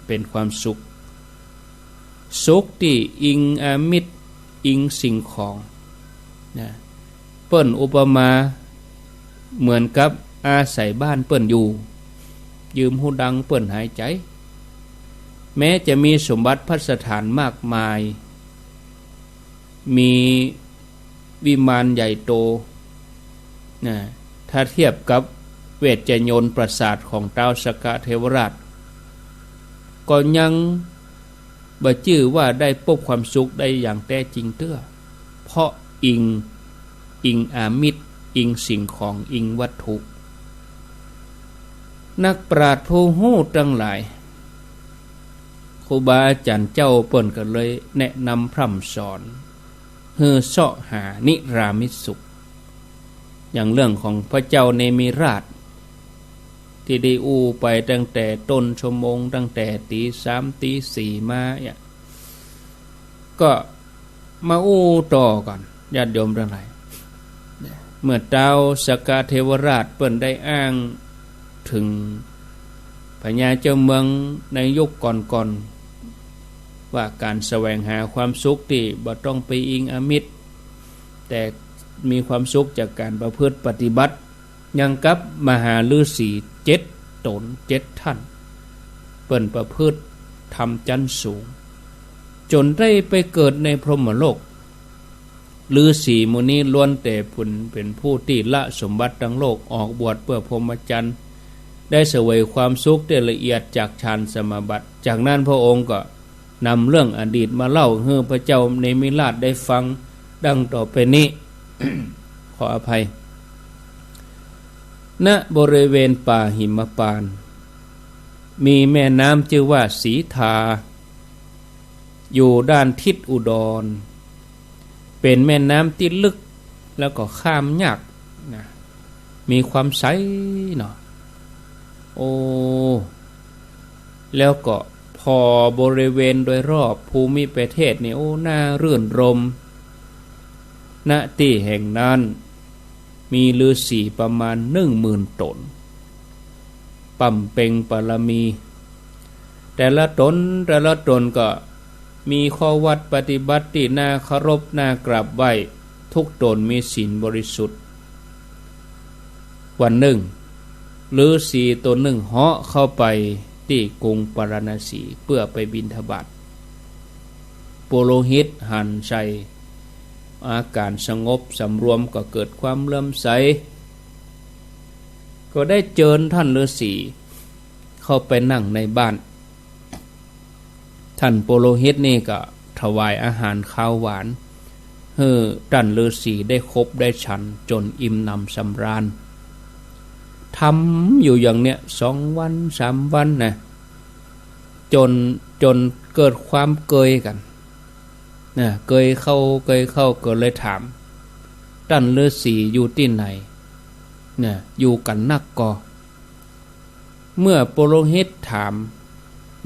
เป็นความสุขที่อิงอามิตรอิงสิ่งของนะเปิ้นอุปมาเหมือนกับอาศัยบ้านเปิ้นอยู่ยืมหูดังเปิ้นหายใจแม้จะมีสมบัติพัสถานมากมายมีวิมานใหญ่โตนะถ้าเทียบกับเวชจโญนปราสาทของท้าวสกเทวราชก็ยังบ่ชื่อว่าได้พบความสุขได้อย่างแท้จริงเตื้อเพราะอิงอามิตรอิงสิ่งของอิงวัตถุนักปราชญ์ผู้ฮู้ทั้งหลายครูบาอาจารย์เจ้าเปิ้นก็เลยแนะนำพร่ำสอนเฮือเสาะหานิรามิตสุขอย่างเรื่องของพระเจ้าเนมิราชที่ได้อู้ไปตั้งแต่ต้นชั่วโมงตั้งแต่ตี3ตี4มาเนี่ยก็มาอู้ต่อก่อนญาติโยมทั้งหลายเมื่อท้าวสกเทวราชเปิ้นได้อ้างถึงพญาเจ้าเมืองในยุคก่อนๆว่าการแสวงหาความสุขที่บ่ต้องไปอิงอามิตรแต่มีความสุขจากการประพฤติปฏิบัติยังกับมหาฤาษี7 ตน 7 ท่านเปิ้นประพฤติทำจันสูงจนได้ไปเกิดในพรหมโลกฤาษีหมู่นี้ล้วนแต่เป็นผู้ที่ละสมบัติทั้งโลกออกบวชเพื่อพรหมจรรย์ได้เสวยความสุขที่ละเอียดจากฌานสมาบัติจากนั้นพระองค์ก็นำเรื่องอดีตมาเล่าให้พระเจ้าเนมิราชได้ฟังดังต่อไปนี้ ขออภัยณบริเวณป่าหิมพานต์มีแม่น้ำชื่อว่าสีทาอยู่ด้านทิศอุดรเป็นแม่น้ำที่ลึกแล้วก็ข้ามยากนะมีความใสเนาะโอ้แล้วก็พอบริเวณโดยรอบภูมิประเทศนี่โอ้น่ารื่นรมณที่แห่งนั้นมีฤาษีประมาณ 10,000 ตนปั่มเป่งปรมีแต่ละตนก็มีข้อวัดปฏิบัติที่น่าเคารพน่ากราบไหว้ทุกตนมีศีลบริสุทธิ์วันหนึ่งฤาษีตนหนึ่งเหาะเข้าไปที่กรุงปาราณสีเพื่อไปบิณฑบาตปุโรหิตหันใจอาการสงบสำรวมก็เกิดความเลื่อมใสก็ได้เชิญท่านฤาษีเข้าไปนั่งในบ้านท่านปุโรหิตนี่ก็ถวายอาหารข้าวหวานให้ท่านฤาษีได้คบได้ฉันจนอิ่มหนำสำราญทำอยู่อย่างเนี้ย2 วัน 3 วันนะจนเกิดความเกยกันนะเกยเข้าก็เลยถามท่านฤาษีอยู่ที่ไหนเนี่ยอยู่กันนักกอ เมื่อปุโรหิตถาม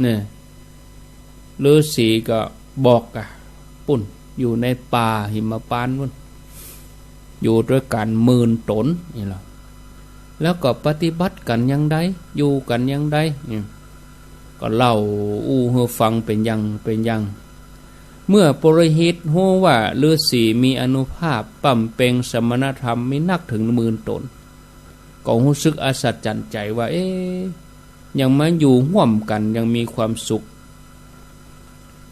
เนี่ยฤาษีก็บอกกะปุ่นอยู่ในป่าหิมพานต์พุ่นอยู่ด้วยกัน10,000 ตนนี่ล่ะแล้วก็ปฏิบัติกันยังไดอยู่กันยังไดก็เล่าให้ฟังเป็นยังเมื่อปุโรหิตรู้ว่าฤาษีมีอานุภาพปั่มเปงสมณธรรมมีนักถึง10,000 ตนก็รู้สึกอัศจรรย์ใจว่ายังมาอยู่ร่วมกันยังมีความสุข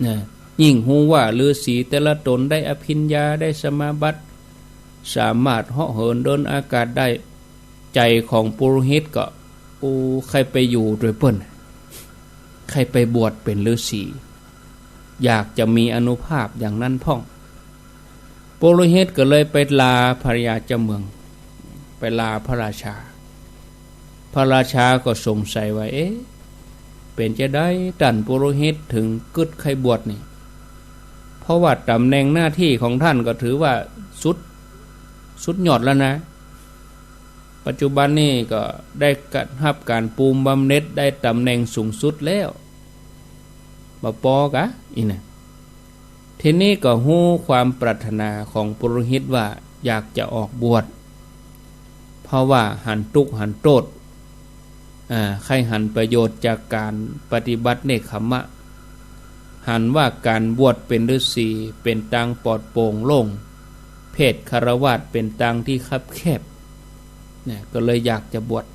นะยิ่งรู้ว่าฤาษีแต่ละตนได้อภิญญาได้สมาบัติสามารถเหาะเหินเดินอากาศได้ใจของปุโรหิตก็ใครไปอยู่ด้วยเปิ้นใครไปบวชเป็นฤาษีอยากจะมีอานุภาพอย่างนั้นพ่องปุโรหิตก็เลยไปลาภรรยาเจ้าเมืองไปลาพระราชาพระราชาก็สงสัยว่าเป็นจะได้ท่านปุโรหิตถึงกึดใครบวชนี่เพราะว่าตำแหน่งหน้าที่ของท่านก็ถือว่าสุดยอดแล้วนะปัจจุบันนี้ก็ได้รับการปูมบำเหน็จได้ตำแหน่งสูงสุดแล้วบ่ปอกะอีน่ะทีนี้ก็ฮู้ความปรารถนาของปุโรหิตว่าอยากจะออกบวชเพราะว่าหันทุกข์หันโทษใครหันประโยชน์จากการปฏิบัติเนกขมะหันว่าการบวชเป็นฤาษีเป็นทางปลอดโปร่งโล่งเพศคฤหัสถ์เป็นทางที่คับแคบเนี่ยก็เลยอยากจะบวช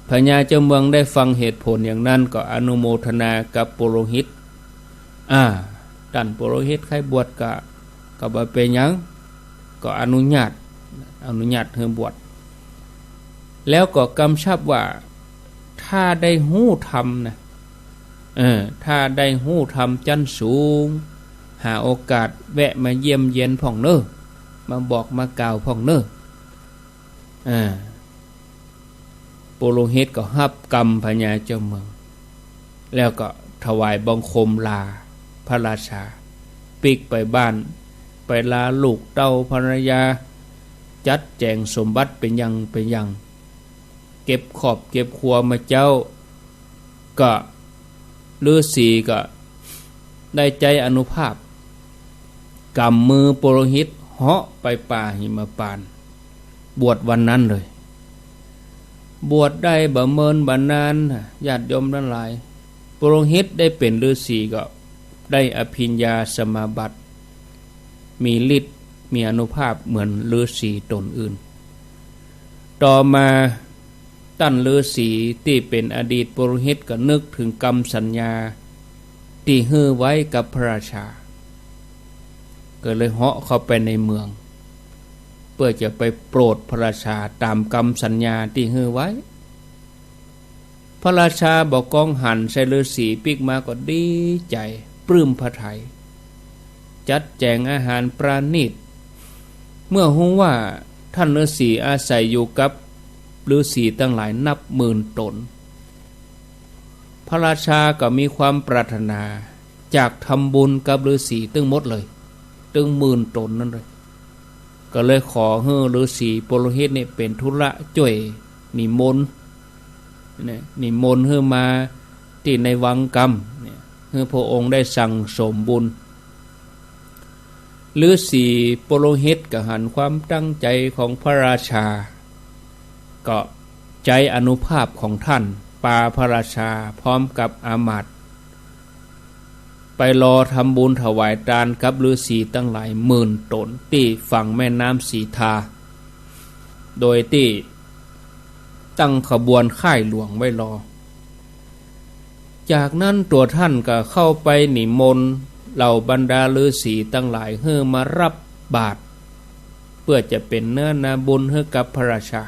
พญาเจ้าเมืองได้ฟังเหตุผลอย่างนั้นก็อนุโมทนากับปุโรหิตท่านปุโรหิตใครบวชก็บ่เป็นหยังก็อนุญาตให้บวชแล้วก็กำชับว่าถ้าได้หู้ธรรมนะถ้าได้หู้ธรรมชั้นสูงหาโอกาสแวะมาเยี่ยมเยียนพ่องเน้อมาบอกมากล่าวพ่องเน้อปุโรหิตก็รับกรรมพญาเจ้าเมืองแล้วก็ถวายบังคมลาพระราชาปิกไปบ้านไปลาลูกเต้าภรรยาจัดแจงสมบัติเป็นยังเก็บขอบเก็บครัวมาเจ้าก็ฤาษีก็ได้ใจอนุภาพกำมือปุโรหิตเหาะไปป่าหิมพานต์บวชวันนั้นเลยบวชได้บ่เมินบ่นานญาติโยมทั้งหลายปุโรหิตได้เป็นฤาษีก็ได้อภิญญาสมาบัติมีฤทธิ์มีอานุภาพเหมือนฤาษีตนอื่นต่อมาท่านฤาษีที่เป็นอดีตปุโรหิตก็นึกถึงกรรมสัญญาที่ฮื้อไว้กับพระราชาก็เลยเหาะเข้าไปในเมืองเพื่อจะไปโปรดพระราชาตามกรรมสัญญาที่ฮื้อไว้พระราชาบอกกองหันใส่ฤาษีปิกมาก็ดีใจปลื้มพระทัยจัดแจงอาหารปราณีตเมื่อรู้ว่าท่านฤาษีอาศัยอยู่กับฤาษีตั้งหลายนับหมื่นตนพระราชาก็มีความปรารถนาจากทำบุญกับฤาษีตึงหมดเลยตึง10,000 ตนนั่นเลยก็เลยขอให้ฤาษีปุโรหิตนี่เป็นธุระช่วยนิมนต์ให้มาที่ในวังกรรมให้พระองค์ได้สั่งสมบุญฤาษีปุโรหิตก็หันความตั้งใจของพระราชาก็ใจอนุภาพของท่านปาพระราชาพร้อมกับอามาตย์ไปรอทำบุญถวายทานกับฤาษีตั้งหลายหมื่นตนที่ฝั่งแม่น้ำสีทาโดยที่ตั้งขบวนค่ายหลวงไว้รอจากนั้นตัวท่านก็เข้าไปนิมนต์เหล่าบรรดาฤาษีตั้งหลายให้มารับบาตรเพื่อจะเป็นเนื้อนาบุญให้กับพระราชา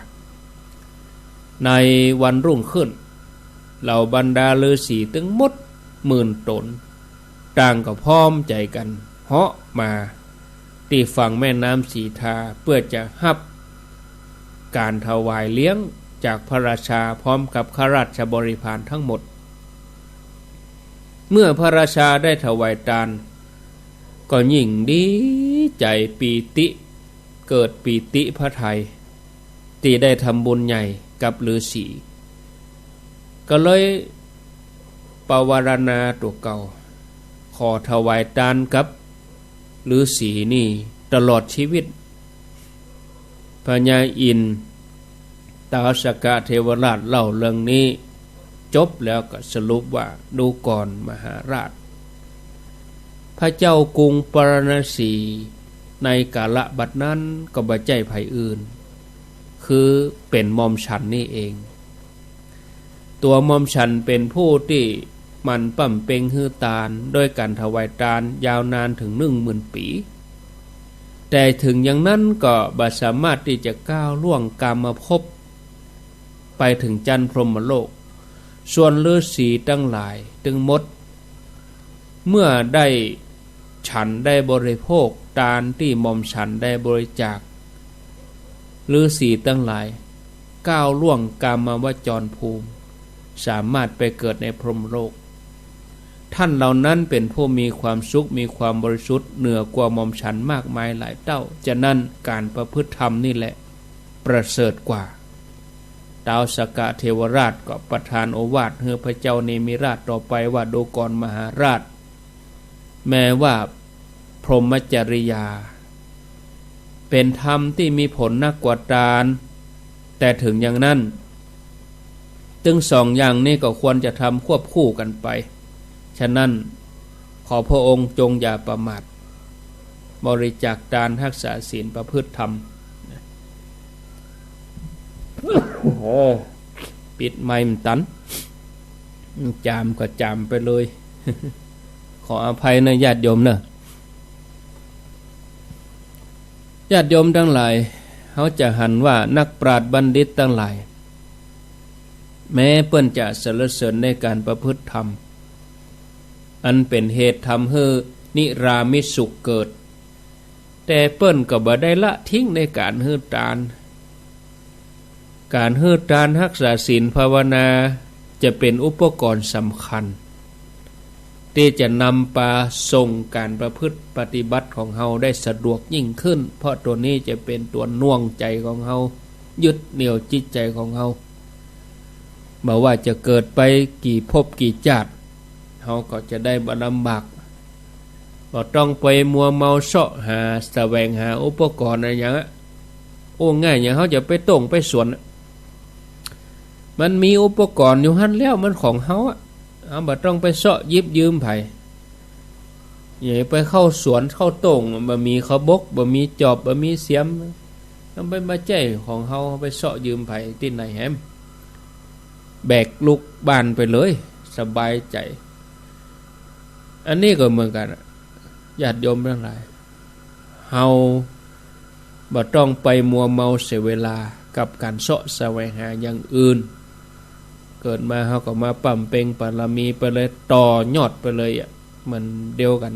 ในวันรุ่งขึ้นเหล่าบรรดาฤาษีทั้งหมด10,000 ตนต่างก็พร้อมใจกันเหาะมาที่ฝั่งแม่น้ำสีทาเพื่อจะรับการถวายเลี้ยงจากพระราชาพร้อมกับข้าราชบริพารทั้งหมดเมื่อพระราชาได้ถวายทานก็ยิ่งดีใจปีติเกิดปีติพระทัยที่ได้ทำบุญใหญ่กับฤาษี ก็เลยปวารณาตัวเก่าขอถวายทานกับฤาษีนี่ตลอดชีวิตพญาอินทร์ท้าวสักกะเทวราชเล่าเรื่องนี้จบแล้วก็สรุปว่าดูก่อนมหาราชพระเจ้ากรุงปรณสีในกาลบัดนั้นก็บ่ใจไผอื่นคือเป็นมอมฉันนี่เองตัวมอมฉันเป็นผู้ที่มันปั่มเปงฮือตาลโดยการถวายทานยาวนานถึง10,000 ปีแต่ถึงอย่างนั้นก็บ่สามารถที่จะก้าวล่วงกามภพไปถึงจันทร์พรหมโลกส่วนฤาษีทั้งหลายจึงหมดเมื่อได้ฉันได้บริโภคทานที่หม่อมฉันได้บริจาคฤาษีทั้งหลายก้าวล่วงกามวจรภูมิสามารถไปเกิดในพรหมโลกท่านเหล่านั้นเป็นผู้มีความสุขมีความบริสุทธิ์เหนือกว่าหม่อมฉันมากมายหลายเท่าฉะนั้นการประพฤติธรรมนี่แหละประเสริฐกว่าท้าวสักกะเทวราชก็ประทานโอวาทให้พระเจ้าเนมิราชต่อไปว่าดูก่อนมหาราชแม้ว่าพรหมจริยาเป็นธรรมที่มีผลนักกว่าทานแต่ถึงอย่างนั้นจึงสองอย่างนี้ก็ควรจะทำควบคู่กันไปฉะนั้นขอพระองค์จงอย่าประมาทบริจาคทานรักษาศีลประพฤติธรรมปิดไม้มันตันจามก็จามไปเลยขออภัยนะญาติโยมนะญาติโยมทั้งหลายเขาจะหันว่านักปราชญ์บัณฑิตทั้งหลายแม้เปิ้นจะสรรเสริญในการประพฤติธรรมอันเป็นเหตุทำให้นิรามิตสุขเกิดแต่เปิ้นก็บ่ได้ละทิ้งในการฮือทานการฮือทานรักษาศีลภาวนาจะเป็นอุปกรณ์สำคัญที่จะนำไปส่งการประพฤติปฏิบัติของเฮาได้สะดวกยิ่งขึ้นเพราะตัวนี้จะเป็นตัวน่วงใจของเฮายึดเหนี่ยวจิตใจของเฮาบ่ว่าจะเกิดไปกี่ภพกี่ชาติเฮาก็จะได้บ่ลำบากบ่ต้องไปมัวเมาเสาะหาแสวงหาอุปกรณ์อะไรอย่างนั้นโอ้ง่ายอย่างเฮาจะไปตรงไปสวนมันมีอุปกรณ์อยู่หั่นแล้วมันของเฮาเอาบ่ต้องไปเสาะยิบยืมไผอย่าไปเข้าสวนเข้าตรงบ่มีเขาบกบ่มีจอบบ่มีเสียมต้องไปมาใจของเฮาไปเสาะยืมไผที่ไหนแฮมแบกลูกบ้านไปเลยสบายใจอันนี้ก็เหมือนกันญาติโยมทั้งหลายเฮาบ่ต้องไปมัวเมาเสียเวลากับการเสาะแสวงหาอย่างอื่นเกิดมาเฮาก็มาปั่มเป่งบารมีไปเลยต่อยอดไปเลยอ่ะมันเดียวกัน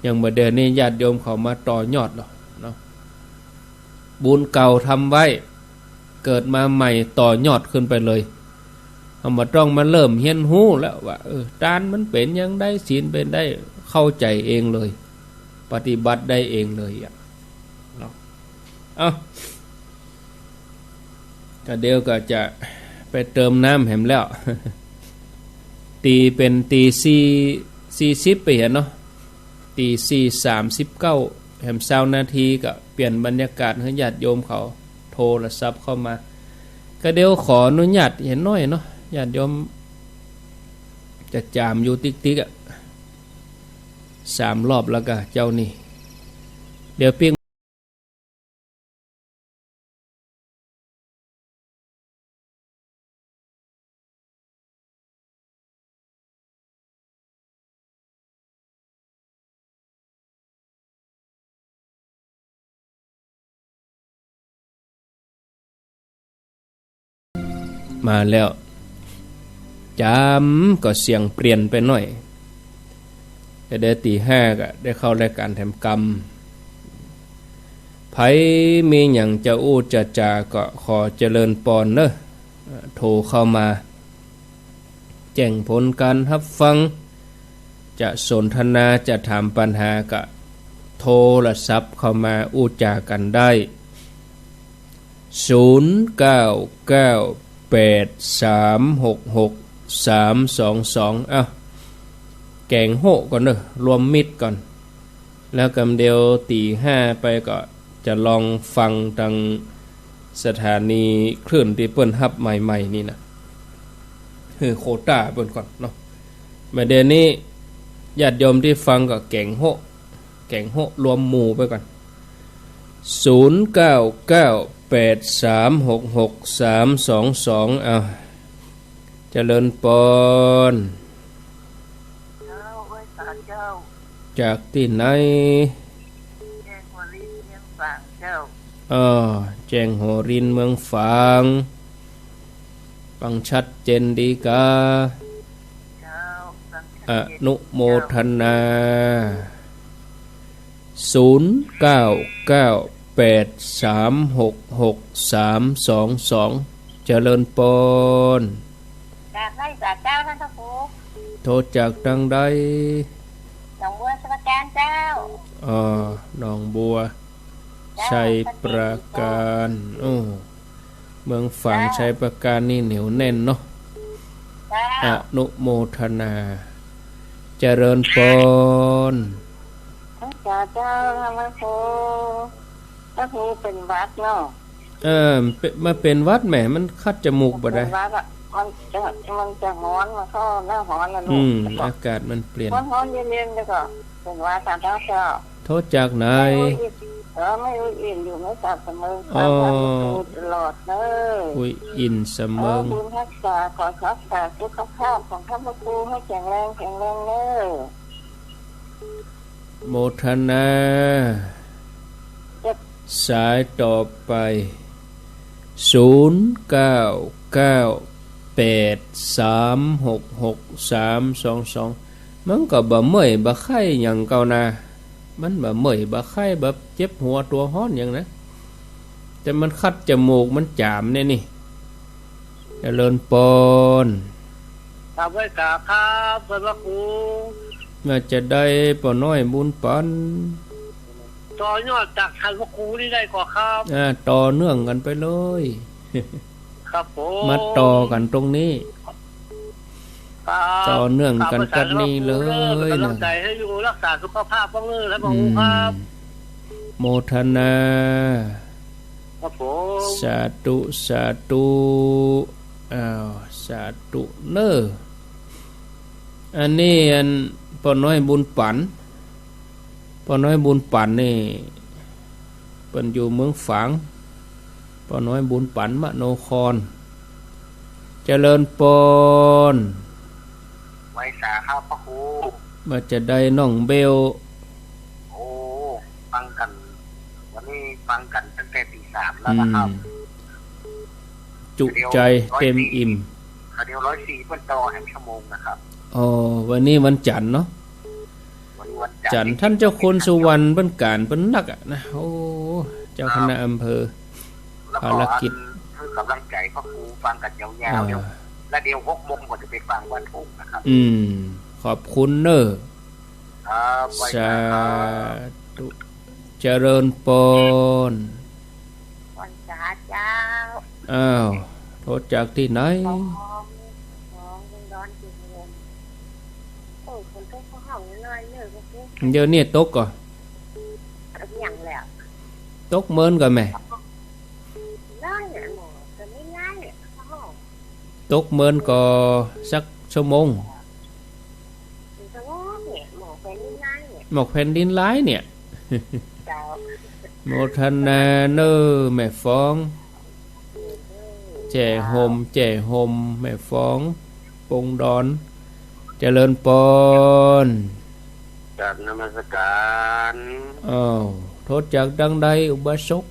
อย่างเมื่อเดือนนี้ญาติโยมเขามาต่อยอดหรอเนาะบุญเก่าทำไว้เกิดมาใหม่ต่อยอดขึ้นไปเลยเอามาต้องมาเริ่มเฮียนหู้แล้วว่าทานมันเป็นยังได้ศีลเป็นได้เข้าใจเองเลยปฏิบัติได้เองเลยอ่ะเนาะก็เดี๋ยวก็จะไปเติมน้ำแหมแล้วตีเป็นตี40ไปเห็นเนาะตี4:39แหม20 นาทีก็เปลี่ยนบรรยากาศให้ญาติโยมเขาโทรศัพท์เข้ามาก็เดี๋ยวขออนุญาตเห็นน้อยเนาะญาติโยมจะจามอยู่ติ๊กๆ3 รอบแล้วก็เจ้านี่เดี๋ยวเพียงมาแล้วจำก็เสียงเปลี่ยนไปหน่อยแต่เดี๋ยวตี 5ก็ได้เข้ารายการแถมกรรมไผมีอย่างจะอู้จะจาก็ขอเจริญปอนเนอะโทรเข้ามาแจ้งผลการรับฟังจะสนทนาจะถามปัญหาก็โทรศัพท์เข้ามาอู้จากันได้099 8 08366322อ้าวแกงโหก่อนเด้อรวมมิตรก่อนแล้วกำเดียวตี5ไปก็จะลองฟังทางสถานีคลื่นที่เปิ้นฮับใหม่ๆนี่นะคือโควต้าเปิ้นก่อนเนาะมาเดี๋ยวนี้ญาติโยมที่ฟังก็แกงโหรวมหมู่ไปก่อน0998366322เอาเจริญปอนเจ้าไว้สาเจ้าจากที่ไหนแจ้งหัวลิ้นเลี้ยงฝางเจ้าแจ้งหัวรินเมืองฝางฟังชัดเจนดีกาเจ้าฟังชัดอเจนนุโมทนา0998366322เจริญปอนจากไร่จากเจ้าท่านพระครูโทรจากทางใดหนองบัวสมุทรปราการเจ้าหนองบัวชัยปราการเมืองฝางชัยปราการนี่เหนียวแน่นเนาะอนุโมทนาเจริญปอนเจ้าพระครูพระครูเป็นวัดเนาะมาเป็นวัดแหมมันคัดจมูกบ่ได้มันจะร้อนมาเข้าหน้าร้อนนะลูกอากาศมันเปลี่ยนร้อนเย็นๆแล้วก็เป็นวัดตามเจ้าโทษจากไหนไม่อิ่นอยู่ไม่ทราบเสมอความตลอดเลยอินเสมอบุญรักษาขอรักษาสุขภาพของท่านพระครูให้แข็งแรงเลยโมทนาสายต่อไป0998366322มันก็บ่เมื่อยบ่ไข้หยังเก่านามันบ่เมื่อยบ่ไข้บ่เจ็บหัวตัวร้อนหยังนะแต่มันคัดจมูกมันจามแน่นี่เจริญปอนครับไว้กราบครับพระครูมาจะได้ป่อน้อยบุญปันต่อยอดจากท่านพระครูนี่ได้กว่าครับต่อเนื่องกันไปเลยครับผมมาต่อกันตรงนี้ต่อเนื่องกันกันนี่เลยนะใจให้อยู่รักษาสุขภาพบ้างเลยท่านพระครูครับโมทนาครับผมสาธุสาธุสาธุเนออันนี้อันป่อน้อยบุญปันนี่เป็นอยู่เมืองฝางป่อน้อยบุญปันมโนครเจริญปอนไว้สาครับพระครูมาจะได้น้องเบลฟังกันวันนี้ฟังกันตั้งแต่ตี 3แล้วนะครับจุใจเต็มอิ่มเดี๋ยว104เพิ่นต่อให้ชั่วโมงนะครับวันนี้วันจันทร์เนาะจันทร์ท่านเจ้าคุณสุวรรณเพิ่นการเพิ่นนักนะเจ้าคณะอำเภอภารกิจคือกำลังใจพระครูฟังกันยาวๆเดี๋ยวแล้วเดี๋ยว6 โมงก็จะไปฟังวันทุ่งนะครับขอบคุณเน้อสาธุเจริญปอนวันสาเจ้าโทษจากที่ไหนเดี๋ยวนี้ตกก่อนตกเมินก่อนแม่ตกเมินก็สักชั่วโมงหมอกแผ่นดินร้ายเนี่ยโมทนาเนอแม่ฟ้องแจ่โฮมแม่ฟ้องปงดอนเจริญปอนจากนมัสการโทษจากดังใดอุบาสก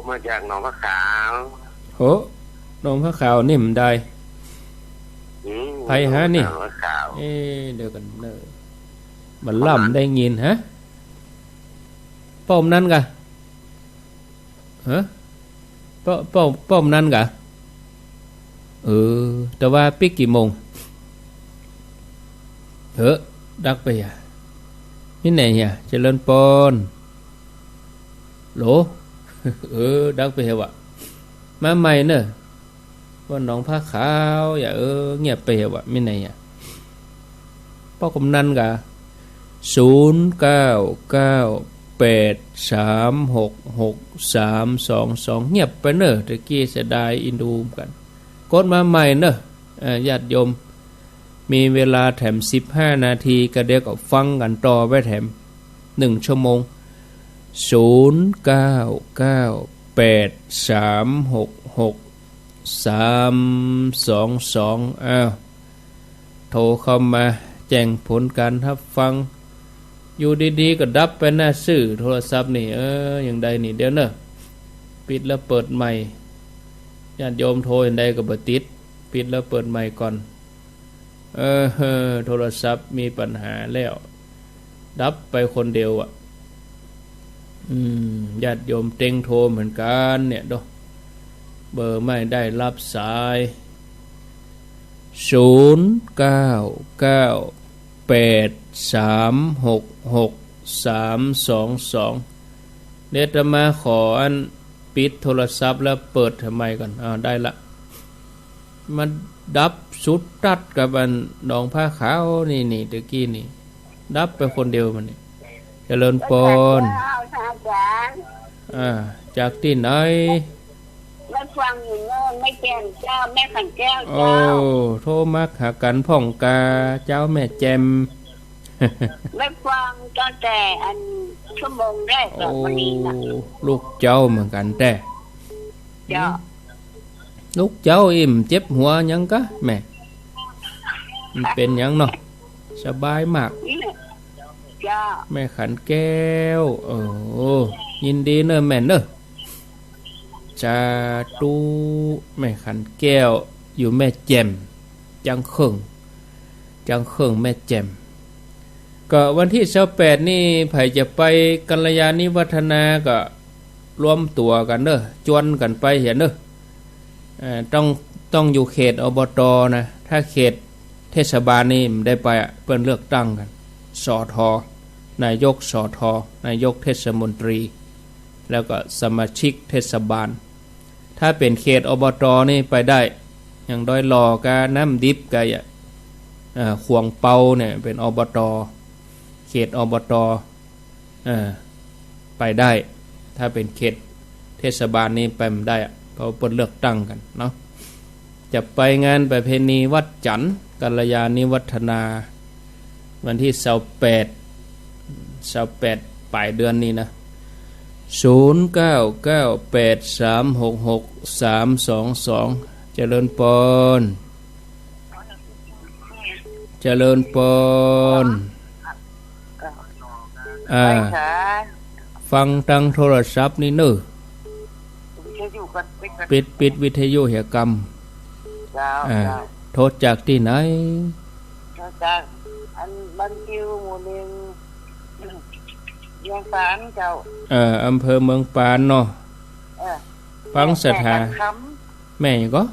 มาจากหนองพระขาวหนองพระขาวนี่มันได้ไผฮะนี่เดี๋ยวกันเนอมันล่ำได้ยินฮะป้อมนั่นกะป้อมนั่นกะแต่ว่าปิกกี่โมงดักไปนี่ไหนเจริญปอนโหลดักไปวะมาใหม่เนอะ ว่าหนองผ้าขาวอย่าเงียบไปเหรอวะไม่ไหนอ่ะป้ากำนันกะ0998366322เงียบไปเนอะตะกี้เสียดายอินดูมกันกดมาใหม่เนอะญาติโยมมีเวลาแถม15นาทีก็เดี๋ยวก็ฟังกันต่อไว้แถม1ชั่วโมง0998366322อ้าวโทรเข้ามาแจ้งผลการรับฟังอยู่ดีๆก็ดับไปหน้าซื่อโทรศัพท์นี่อย่างใดนี่เดี๋ยวเนอะปิดแล้วเปิดใหม่ญาติโยมโทรอย่างใดก็บ่ติดปิดแล้วเปิดใหม่ก่อนโทรศัพท์มีปัญหาแล้วดับไปคนเดียวอ่ะญาติโยมเต็งโทรเหมือนกันเนี่ยดอกเบอร์ไม่ได้รับสาย0998366322เดี๋ยวจะมาขออันปิดโทรศัพท์แล้วเปิดทำไมก่อนได้ละมันดับสุดตัดกับอันดองผ้าขาวนี่ตะกี้นี่ดับไปคนเดียวมันนี่เจริญพรจากที่ไหนไม่ฟังอยู่โน่นไม่แจ่มเจ้าแม่ขันแก้วเจ้าโทรมาหากันพ่องกาเจ้าแม่แจมไม่ฟังตั้งแต่อันชั่วโมงแรกแบบวันนี้นะลูกเจ้าเหมือนกันแต่เจ้าลูกเจ้าอิ่มเจ็บหัวยังกะแม่มันเป็นยังเนาะสบายมากแม่ขันแก้วยินดีเนอะแม่เนอะจะตูแม่ขันแก้วอยู่แม่แจ่มจังเขิงแม่แจ่มก็วันที่28นี่ไผจะไปกัลยาณิวัฒนาก็รวมตัวกันเนอะจวนกันไปเห็นเนอะต้องอยู่เขตอบตนะถ้าเขตเทศบาลนี่ได้ไปเปิ้นเลือกตั้งกันสทนายกสทนายกเทศมนตรีแล้วก็สมาชิกเทศบาลถ้าเป็นเขตอบตนี่ไปได้อย่างดอยหลอกาน้ำดิบกะขวงเปาเนี่ยเป็นอบตเขตอบตไปได้ถ้าเป็นเขตเทศบาลนี่ไปไม่ได้เพราะเปิดเลือกตั้งกันเนาะจะไปงานประเพณีวัดจันทร์กัลยาณิวัฒนาวันที่28ปลายเดือนนี้นะ0998366322เจริญพรฟังทางโทรศัพท์นี่เนอะปิดวิทยุเหกรรมโทษจากที่ไหนจากอันบันทิวหมู่หนึ่งเมืองปานเจ้าอำเภอเมืองปานเนาะฟังสถานแม่ก็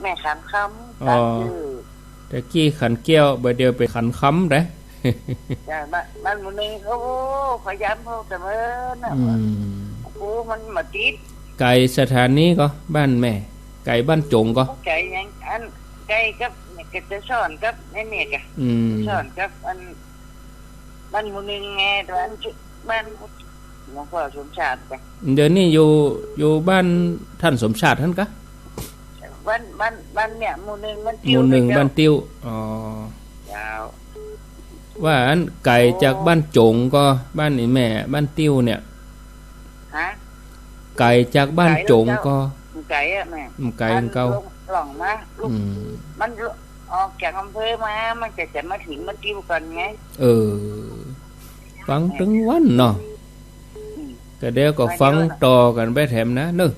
แม่ขันคำแต่กี้ขันแก้วใบเดียวไปขันคำได้บ้านหมู่หนึ่งเขาพยายามเขาเสมอนะมันมาติดไก่สถานีก็บ้านแม่ไก่บ้านจงก็ไก่ยังอันไก่กับก็จะสอนกับเนี่ยกะสอนกับอันบ้านหมู่หนึ่งไงตอนบ้านหลวงพ่อสมชาติกะเดี๋ยวนี้อยู่บ้านท่านสมชาติท่านกะบ้านเนี่ยหมู่หนึ่งบ้านติ้วหมู่หนึ่งบ้านติ้วว่าอันไก่จากบ้านจงก็บ้านนี่แม่บ้านติ้วเนี่ยไก่จากบ้านจงก็ไก่อะแม่ไก่เก่าหล่องมาลูกมันออกจากอำเภอมามันจะมาถึงมันติ้วกันไงฟังถึงวันเนาะแต่เดี๋ยวก็ฟังต่อกันไปแถมนะนึก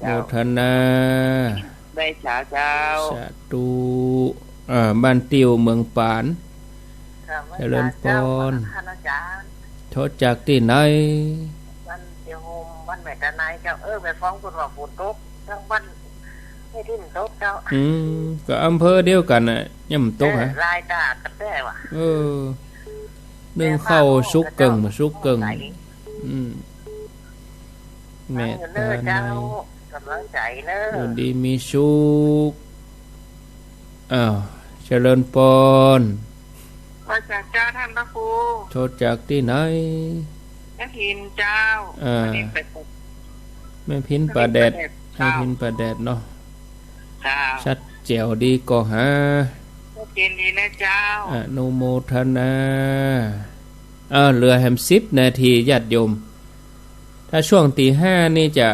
โมทนาได้สาเจ้าสาธุบ้านติ้วเมืองปานเจริญพรโทษจากที่ไหนบ้านเดียวบ้านแม่ตาไหนเจ้าไปฟ้องคุณว่าฝนตกทั้งบ้านไม่ที่มันตกเจ้าก็อำเภอเดียวกันน่ะย่ำตกฮะลายตากันได้ว่ะนึ่งเข้าซุกเกิงมาซุกเกิงแม่ตาไหน กำลังใจเลย อยู่ดีมีสุขเจริญพรมาจากเจ้าท่านพระครูโทษจากที่ไหนแม่พินเจ้าแม่พินป่าแดดแม่พินป่าแดดเนาะชัดแจ๋วดีก็หาชัดเจนดีนะเจ้าอนุโมทนาเหลือแฮม10 นาทีญาติโยมถ้าช่วงตี 5นี่จะ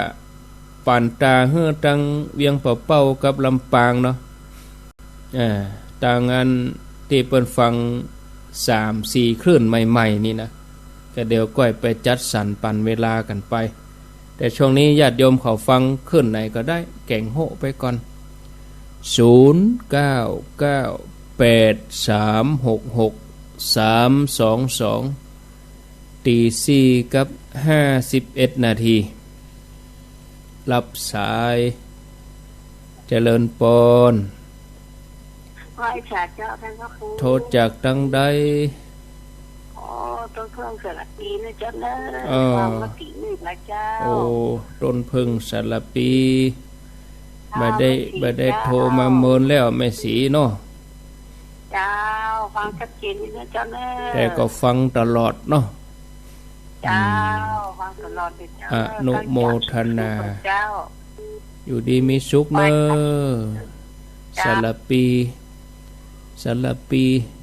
ปั่นตาเฮือตังเวียงป่าเป้ากับลำปางเนาะต่างอันที่เปิ้นฟัง 3-4 คลื่นใหม่ๆนี่นะก็เดี๋ยวก้อยไปจัดสรรปันเวลากันไปแต่ช่วงนี้ญาติโยมเขาฟังคลื่นไหนก็ได้แก่งโหไปก่อน0998366322ตี4กับ51 นาทีรับสายเจริญปนไหว้ศาลเจ้าท่านพระครูโทษจากตั้งใดต้นเพิ่งสารปีนะเจ้าเนอะความมตินี่นะเจ้าต้นเพิ่งสารปีบ่ได้โทรมาเมินแล้วแม่สีเนาะเจ้าฟังชัดเจนนี่นะเจ้าเนอะแต่ก็ฟังตลอดเนาะเจ้าฟังตลอดเลยเจ้าอนุโมทนาอยู่ดีมีสุขเนอะสารปี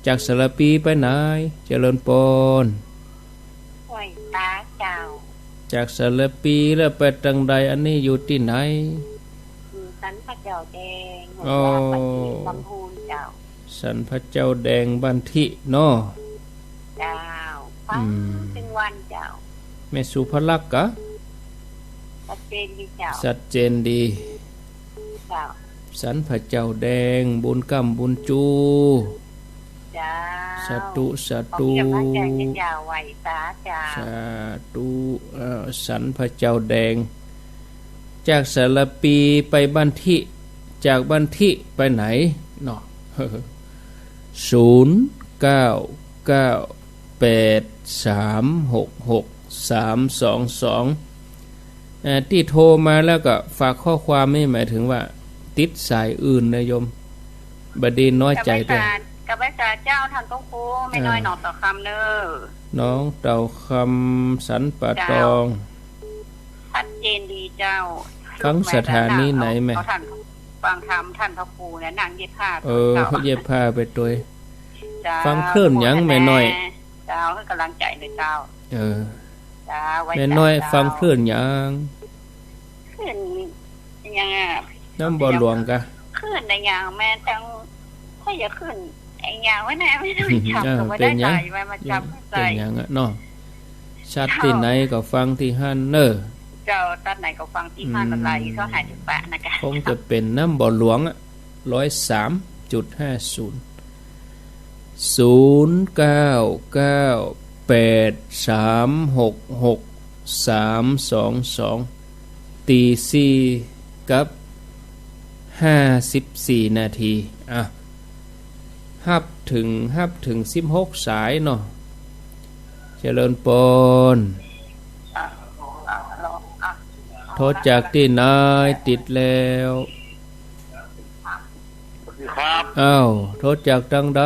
จากสารปีไปไหนเจริญปนห้วยตาเจ้าจากสารปีแล้วไปทางใดอันนี้อยู่ที่ไหนสันพระเจ้าแดงบ้านทิลำพูนเจ้าสันพระเจ้าแดงบ้านทิเนาะเจ้าฟังถึงวันเจ้าแม่สุภลักษณ์กะชัดเจนดีเจ้าชัดเจนดีเจ้าสันพระเจ้าแดงบุญกำบุญจูสาธุสาธุสาธุสันพระเจ้าแดงจากสารปีไปบ้านทิจากบ้านทิไปไหนเนาะ0998366322ที่โทรมาแล้วก็ฝากข้อความไม่หมายถึงว่าติดสายอื่นนะโยมบดีน้อยใจด้วยกับพระเจ้าท่านต้องครูไม่น้อยหนองต่อคำเนอน้องเต่าคำสันป่าตองชัดเจนดีเจ้าฟังสถานีไหนไหมท่านฟังธรรมท่านพระครูเนี่ยนางเย็บผ้าเย็บผ้าไปตัวฟังเคลื่อนยังแม่น้อยเจ้าให้กำลังใจเลยเจ้าแม่น้อยฟังเคลื่อนยังเคลื่อนยังน้ำบ่อหลวงกะขึ้นในอย่างแม่จังถ้าอย่าขึ้นไอ้อย่างไว้แน่ไม่ได้จับก็ไม่ได้ใจไว้มาจับใจเป็นอย่างเนาะชัดที่ไหนก็ฟังที่ฮั่นเนอเจ้าตัดไหนก็ฟังที่ฮั่นอะไรเขาหายถึงปะนะคะคงจะเป็นน้ำบ่อหลวง103.50 ตี4กับ54 นาทีฮับถึง16 สายเนาะเจริญปนโทษจากที่นายติดแล้วครับโทษจากทางใด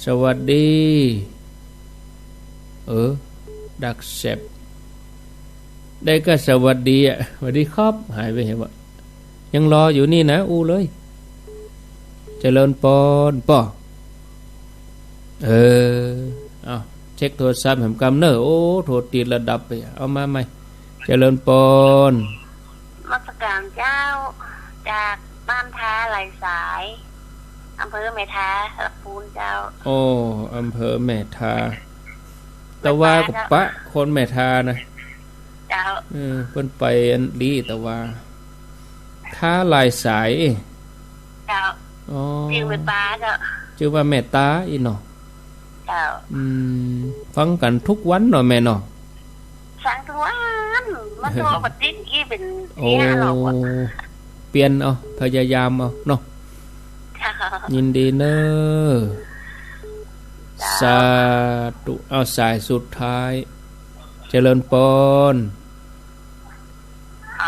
สวัสดีดักแซบได้ก็สวัสดีสวัสดีครับหายไปเห็นว่ายังรออยู่นี่นะเลยเจริญปนป่อเช็คโทรศัพท์แห่งกำเนอโทรติดระดับไปเอามาใหม่เจริญปนมัสการเจ้าจากบ้านท้าไหลสายอำเภอแม่ทาลำพูนเจ้าอำเภอแม่ทาแต่ว่ากับปะคนแม่ทานะเจ้าเพิ่นไปอันลีแต่ว่าท้าลายสายเจ้าชื่อแม่ตาเจ้าชื่อว่าแม่ตาอีเนาะเจ้าฟังกันทุกวันเนาะแม่เนาะฟังทุกวันมาตัวปฏิทินเป็น5 รอบเปลี่ยนพยายามเนาะยินดีเนอะสาธุสายสุดท้ายเจริญปน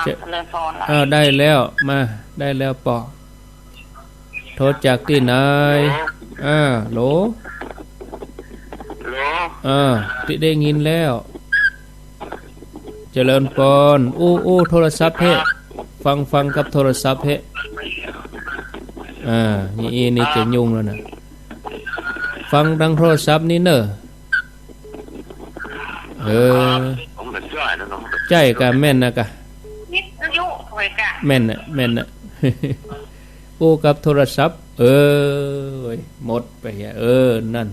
เล่นโฟนได้แล้วมาได้แล้วปอโทรจากที่ไหนโหลติได้ยินแล้วเจริญปอนโทรศัพท์เพ่ฟังกับโทรศัพท์เพ่นี่จะยุ่งแล้วนะฟังดังโทรศัพท์นี่เนอะใจกะแม่นนะกะแม่นน่ะกับโทรศัพท์หมดไปนั่น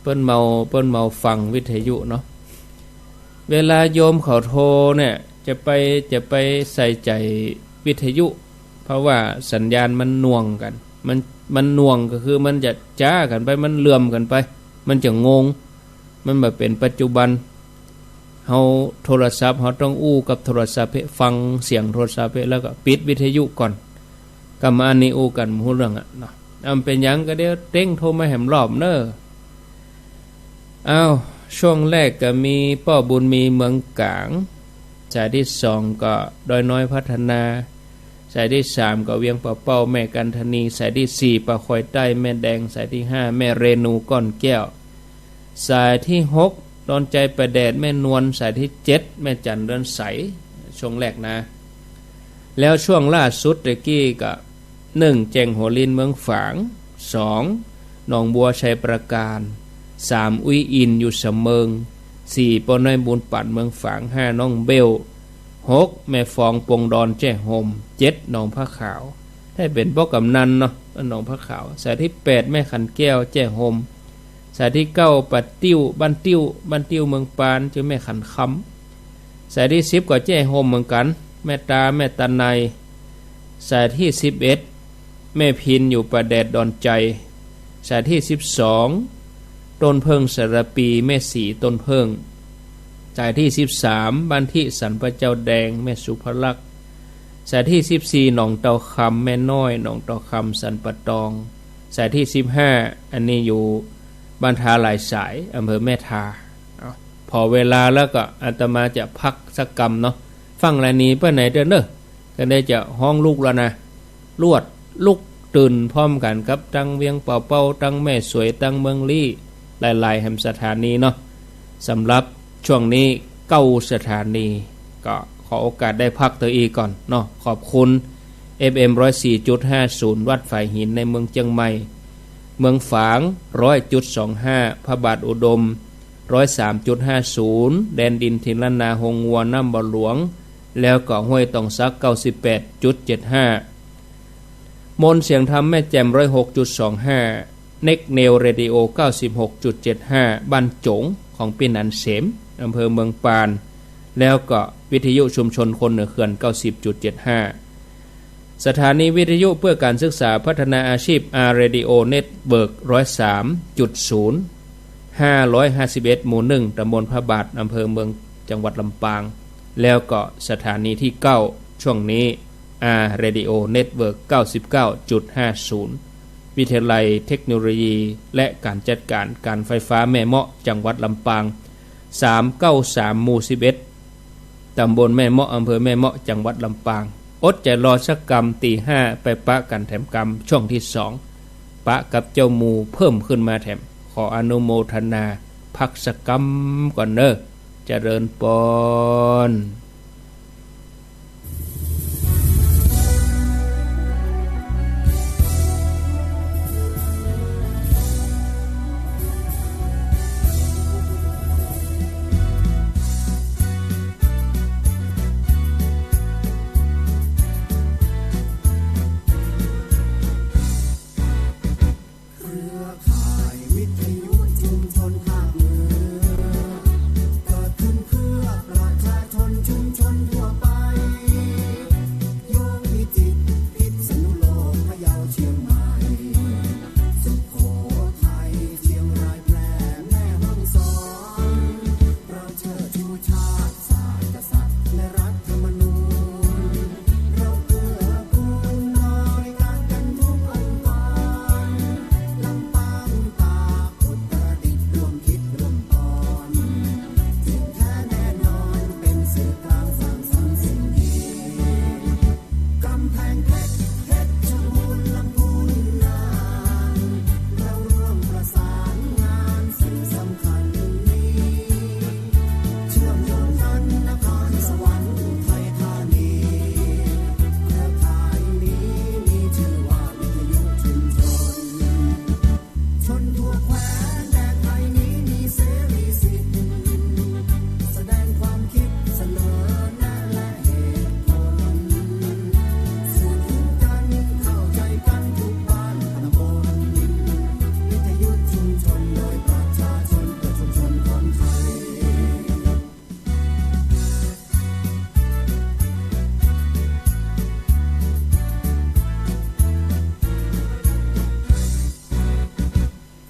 เปิ้นเมาฟังวิทยุเนาะเวลาโยมเขาโทรเนี่ยจะไปใส่ใจวิทยุเพราะว่าสัญญาณมันน่วงกันมันน่วงก็คือมันจะจ้ากันไปมันเลื่อมกันไปมันจะงงมันแบบเป็นปัจจุบันเฮาโทรศัพท์เฮาต้องกับโทรศัพท์ฟังเสียงโทรศัพท์แล้วก็ปิดวิทยุก่อนก็มาอันนี้กันฮู้เรื่องเนาะเป็นหยังก็เดี๋ยวเร่งโทรมาแหมรอบเน้อช่วงแรกก็มีป้อบุญมีเมืองกลางสายที่2ก็ดอยน้อยพัฒนาสายที่3ก็เวียงป่าเป้าแม่กันธนีสายที่4ป่าคอยใต้แม่แดงสายที่5แม่เรนูก้อนแก้วสายที่6ดอนใจประแดดแม่นวลสายที่7แม่จันเดินใสช่วงแรกนะแล้วช่วงล่าสุดตะกี้ก็1แจงหัวลินเมืองฝาง2หนองบัวชัยประการ3อุ้ยอินอยู่เสมิง4ปอน้อยบุญปั่นเมืองฝาง5น้องเบล6แม่ฟองปงดอนแจ้ห่ม7หนองผ้าขาวให้เป็นป้อกำนันเนาะหนองผ้าขาวสายที่8แม่ขันแก้วแจ้ห่มสายที่9ปัดติ้วบ้านติ้วเมืองปานชื่อแม่ขันคำสายที่10ก็แจ้ห่มเหมือนกันแม่ตาแม่ตาในสายที่11แม่พินอยู่ประแดดดอนใจสายที่12ต้นเพิงสระปีแม่สีต้นเพิงสายที่13บ้านที่สันพระเจ้าแดงแม่สุภลักษณ์สายที่14หนองเตาคำแม่น้อยหนองเตาคำสันปะตองสายที่15อันนี้อยู่บ้านทาหลายสายอำเภอแม่ทาพอเวลาแล้วก็อาตมาจะพักสักกรรมเนาะฟังรายนี้เพื่อไหนเด้อเนอะก็ได้จะห้องลูกแล้วนะลวดลุกตื่นพร้อมกันครับตั้งเวียงเป่าเป้าตั้งแม่สวยตั้งเมืองลี่หลายๆแห่งสถานีเนาะสำหรับช่วงนี้9สถานีก็ขอโอกาสได้พักตัวอีก่อนเนาะขอบคุณ FM 104.50 วัดฝ่ายหินในเมืองเชียงใหม่เมืองฝาง 100.25 พระบาทอุดม 103.50 แดนดินทินล้านนาหงงัวน้ำบ่อหลวงแล้วก็ห้วยตองซัก 98.75 มนเสียงธรรมแม่แจ่ม 106.25 เน็กเนลเรดิโอ 96.75 บ้านจงของปีนันเสมอำเภอเมืองปานแล้วก็วิทยุชุมชนคนเหนือเขื่อน 90.75 สถานีวิทยุเพื่อการศึกษาพัฒนาอาชีพ R Radio Network 103.0 551 หมู่ 1 ตำบลพระบาทอำเภอเมืองจังหวัดลำปางแล้วก็สถานีที่9ช่วงนี้ R Radio Network 99.50 วิทยาลัยเทคโนโลยีและการจัดการการไฟฟ้าแม่เมาะจังหวัดลำปาง393 หมู่ 11 ตำบลแม่เมาะอำเภอแม่เมาะจังหวัดลำปางอดใจรอสักกรรมตี 5ไปปะกันแถมกรรมช่วงที่2ปะกับเจ้าหมูเพิ่มขึ้นมาแถมขออนุโมทนาพักสักกรรมก่อนเนอะเจริญปอนชุม ชนทั่วแคว้นแดนไทยนี้มีเสรีสิทธิ์แสดงความคิดเสนอแนะและเหตุผลสื่อถึงกันเข้าใจกันทุกบ้านตำบลวิทยุชุมชนโดยประชาชนเพื่อชุมชนของไทย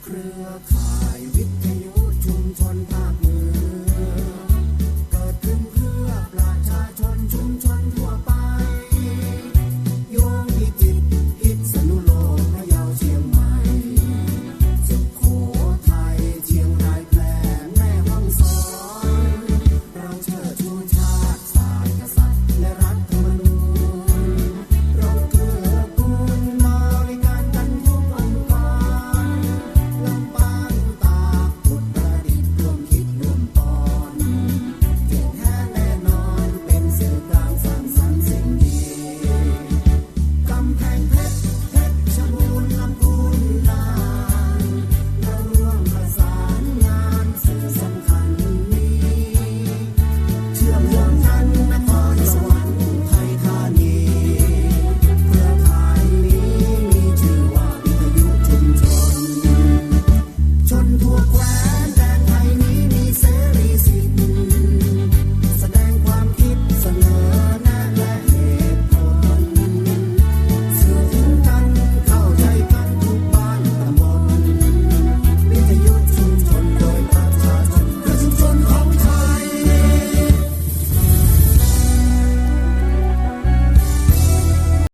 เครือข่าย